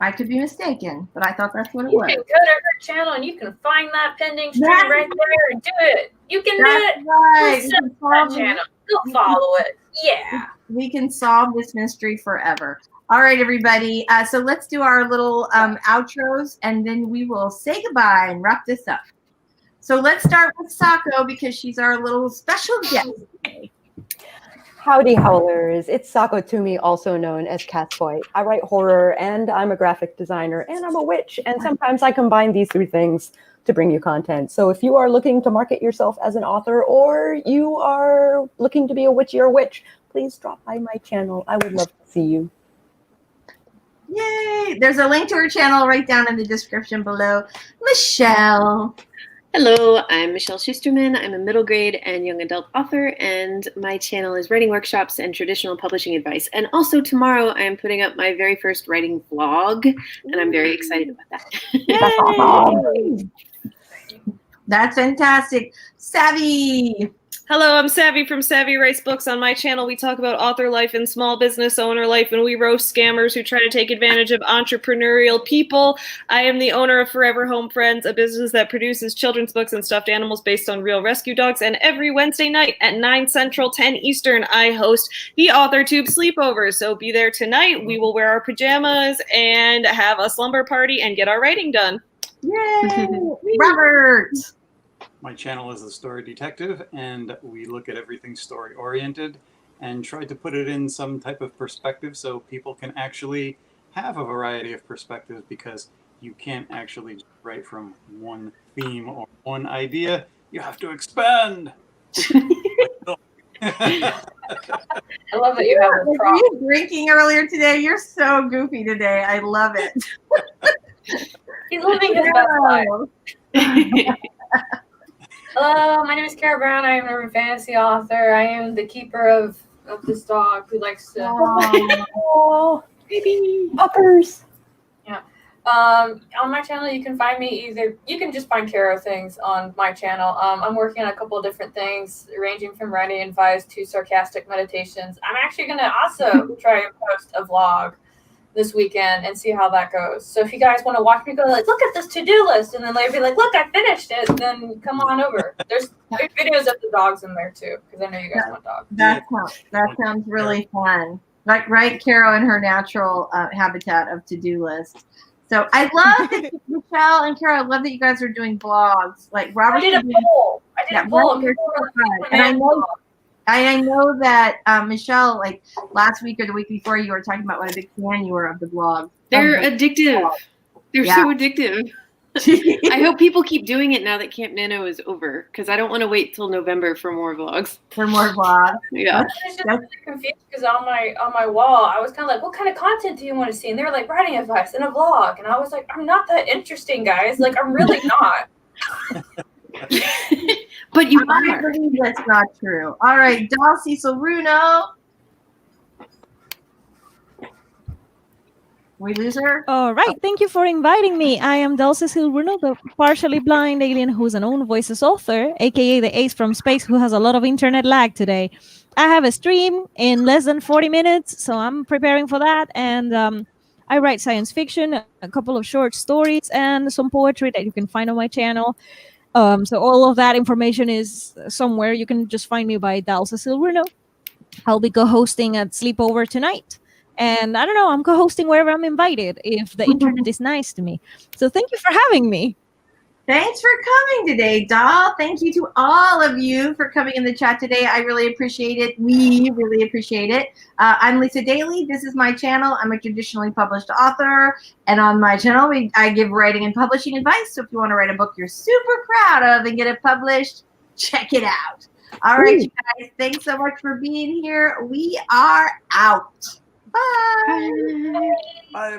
I could be mistaken, but I thought that's what it was. You can go to her channel and you can find that pending stream right there and do it. You can do it. Right. That channel. Go follow it. Yeah. We can solve this mystery forever. All right, everybody. So let's do our little outros, and then we will say goodbye and wrap this up. So let's start with Sako because she's our little special guest today. Howdy, Howlers. It's Sako Tumi, also known as Catboy. I write horror, and I'm a graphic designer, and I'm a witch, and sometimes I combine these 3 things to bring you content. So if you are looking to market yourself as an author, or you are looking to be a witchy or witch, please drop by my channel. I would love to see you. Yay! There's a link to her channel right down in the description below. Michelle. Hello, I'm Michelle Schusterman. I'm a middle grade and young adult author, and my channel is writing workshops and traditional publishing advice. And also tomorrow I am putting up my very first writing vlog, and I'm very excited about that. That's fantastic. Savvy. Hello, I'm Savvy from Savvy Writes Books. On my channel, we talk about author life and small business owner life, and we roast scammers who try to take advantage of entrepreneurial people. I am the owner of Forever Home Friends, a business that produces children's books and stuffed animals based on real rescue dogs. And every Wednesday night at 9 Central, 10 Eastern, I host the Authortube sleepover. So be there tonight. We will wear our pajamas and have a slumber party and get our writing done. Yay! Robert. My channel is The Story Detective, and we look at everything story-oriented and try to put it in some type of perspective so people can actually have a variety of perspectives, because you can't actually write from one theme or one idea. You have to expand. I love that you have a Were you drinking earlier today? You're so goofy today. I love it. He's living his best life. Hello, my name is Kara Brown. I am an urban fantasy author. I am the keeper of this dog who likes to. Oh, baby puppers. Yeah. On my channel, you can find me you can just find Kara things on my channel. I'm working on a couple of different things, ranging from writing advice to sarcastic meditations. I'm actually going to also try and post a vlog this weekend and see how that goes. So if you guys want to watch me go like, look at this to-do list, and then later be like, look, I finished it, then come on over. There's videos of the dogs in there too, because I know you guys want dogs. That sounds really fun. Like, right, Carol in her natural habitat of to-do list. So I love that Michelle and Kara, I love that you guys are doing blogs. Like Robert I did a poll. Robert, People were like, and I know that Michelle, like last week or the week before, you were talking about what a big fan you were of the blog. They're addictive. They're so addictive. I hope people keep doing it now that Camp Nano is over, because I don't want to wait till November for more vlogs. For more vlogs. Yeah. I was just really confused because on my wall, I was kind of like, what kind of content do you want to see? And they were like, writing advice and a vlog. And I was like, I'm not that interesting, guys. Like, I'm really not. But you I are. believe that's not true. All right, DAL CECIL RUNO. We lose her? All right, thank you for inviting me. I am DAL CECIL RUNO, the partially blind alien who's an own voices author, aka the ace from space who has a lot of internet lag today. I have a stream in less than 40 minutes, so I'm preparing for that. And I write science fiction, a couple of short stories, and some poetry that you can find on my channel. So all of that information is somewhere. You can just find me by DAL CECIL RUNO. I'll be co-hosting at Sleepover tonight. And I don't know, I'm co-hosting wherever I'm invited if the internet is nice to me. So thank you for having me. Thanks for coming today, DAL. Thank you to all of you for coming in the chat today. I really appreciate it. We really appreciate it. I'm Lisa Daly. This is my channel. I'm a traditionally published author. And on my channel, I give writing and publishing advice. So if you want to write a book you're super proud of and get it published, check it out. All right, you guys. Thanks so much for being here. We are out. Bye. Bye.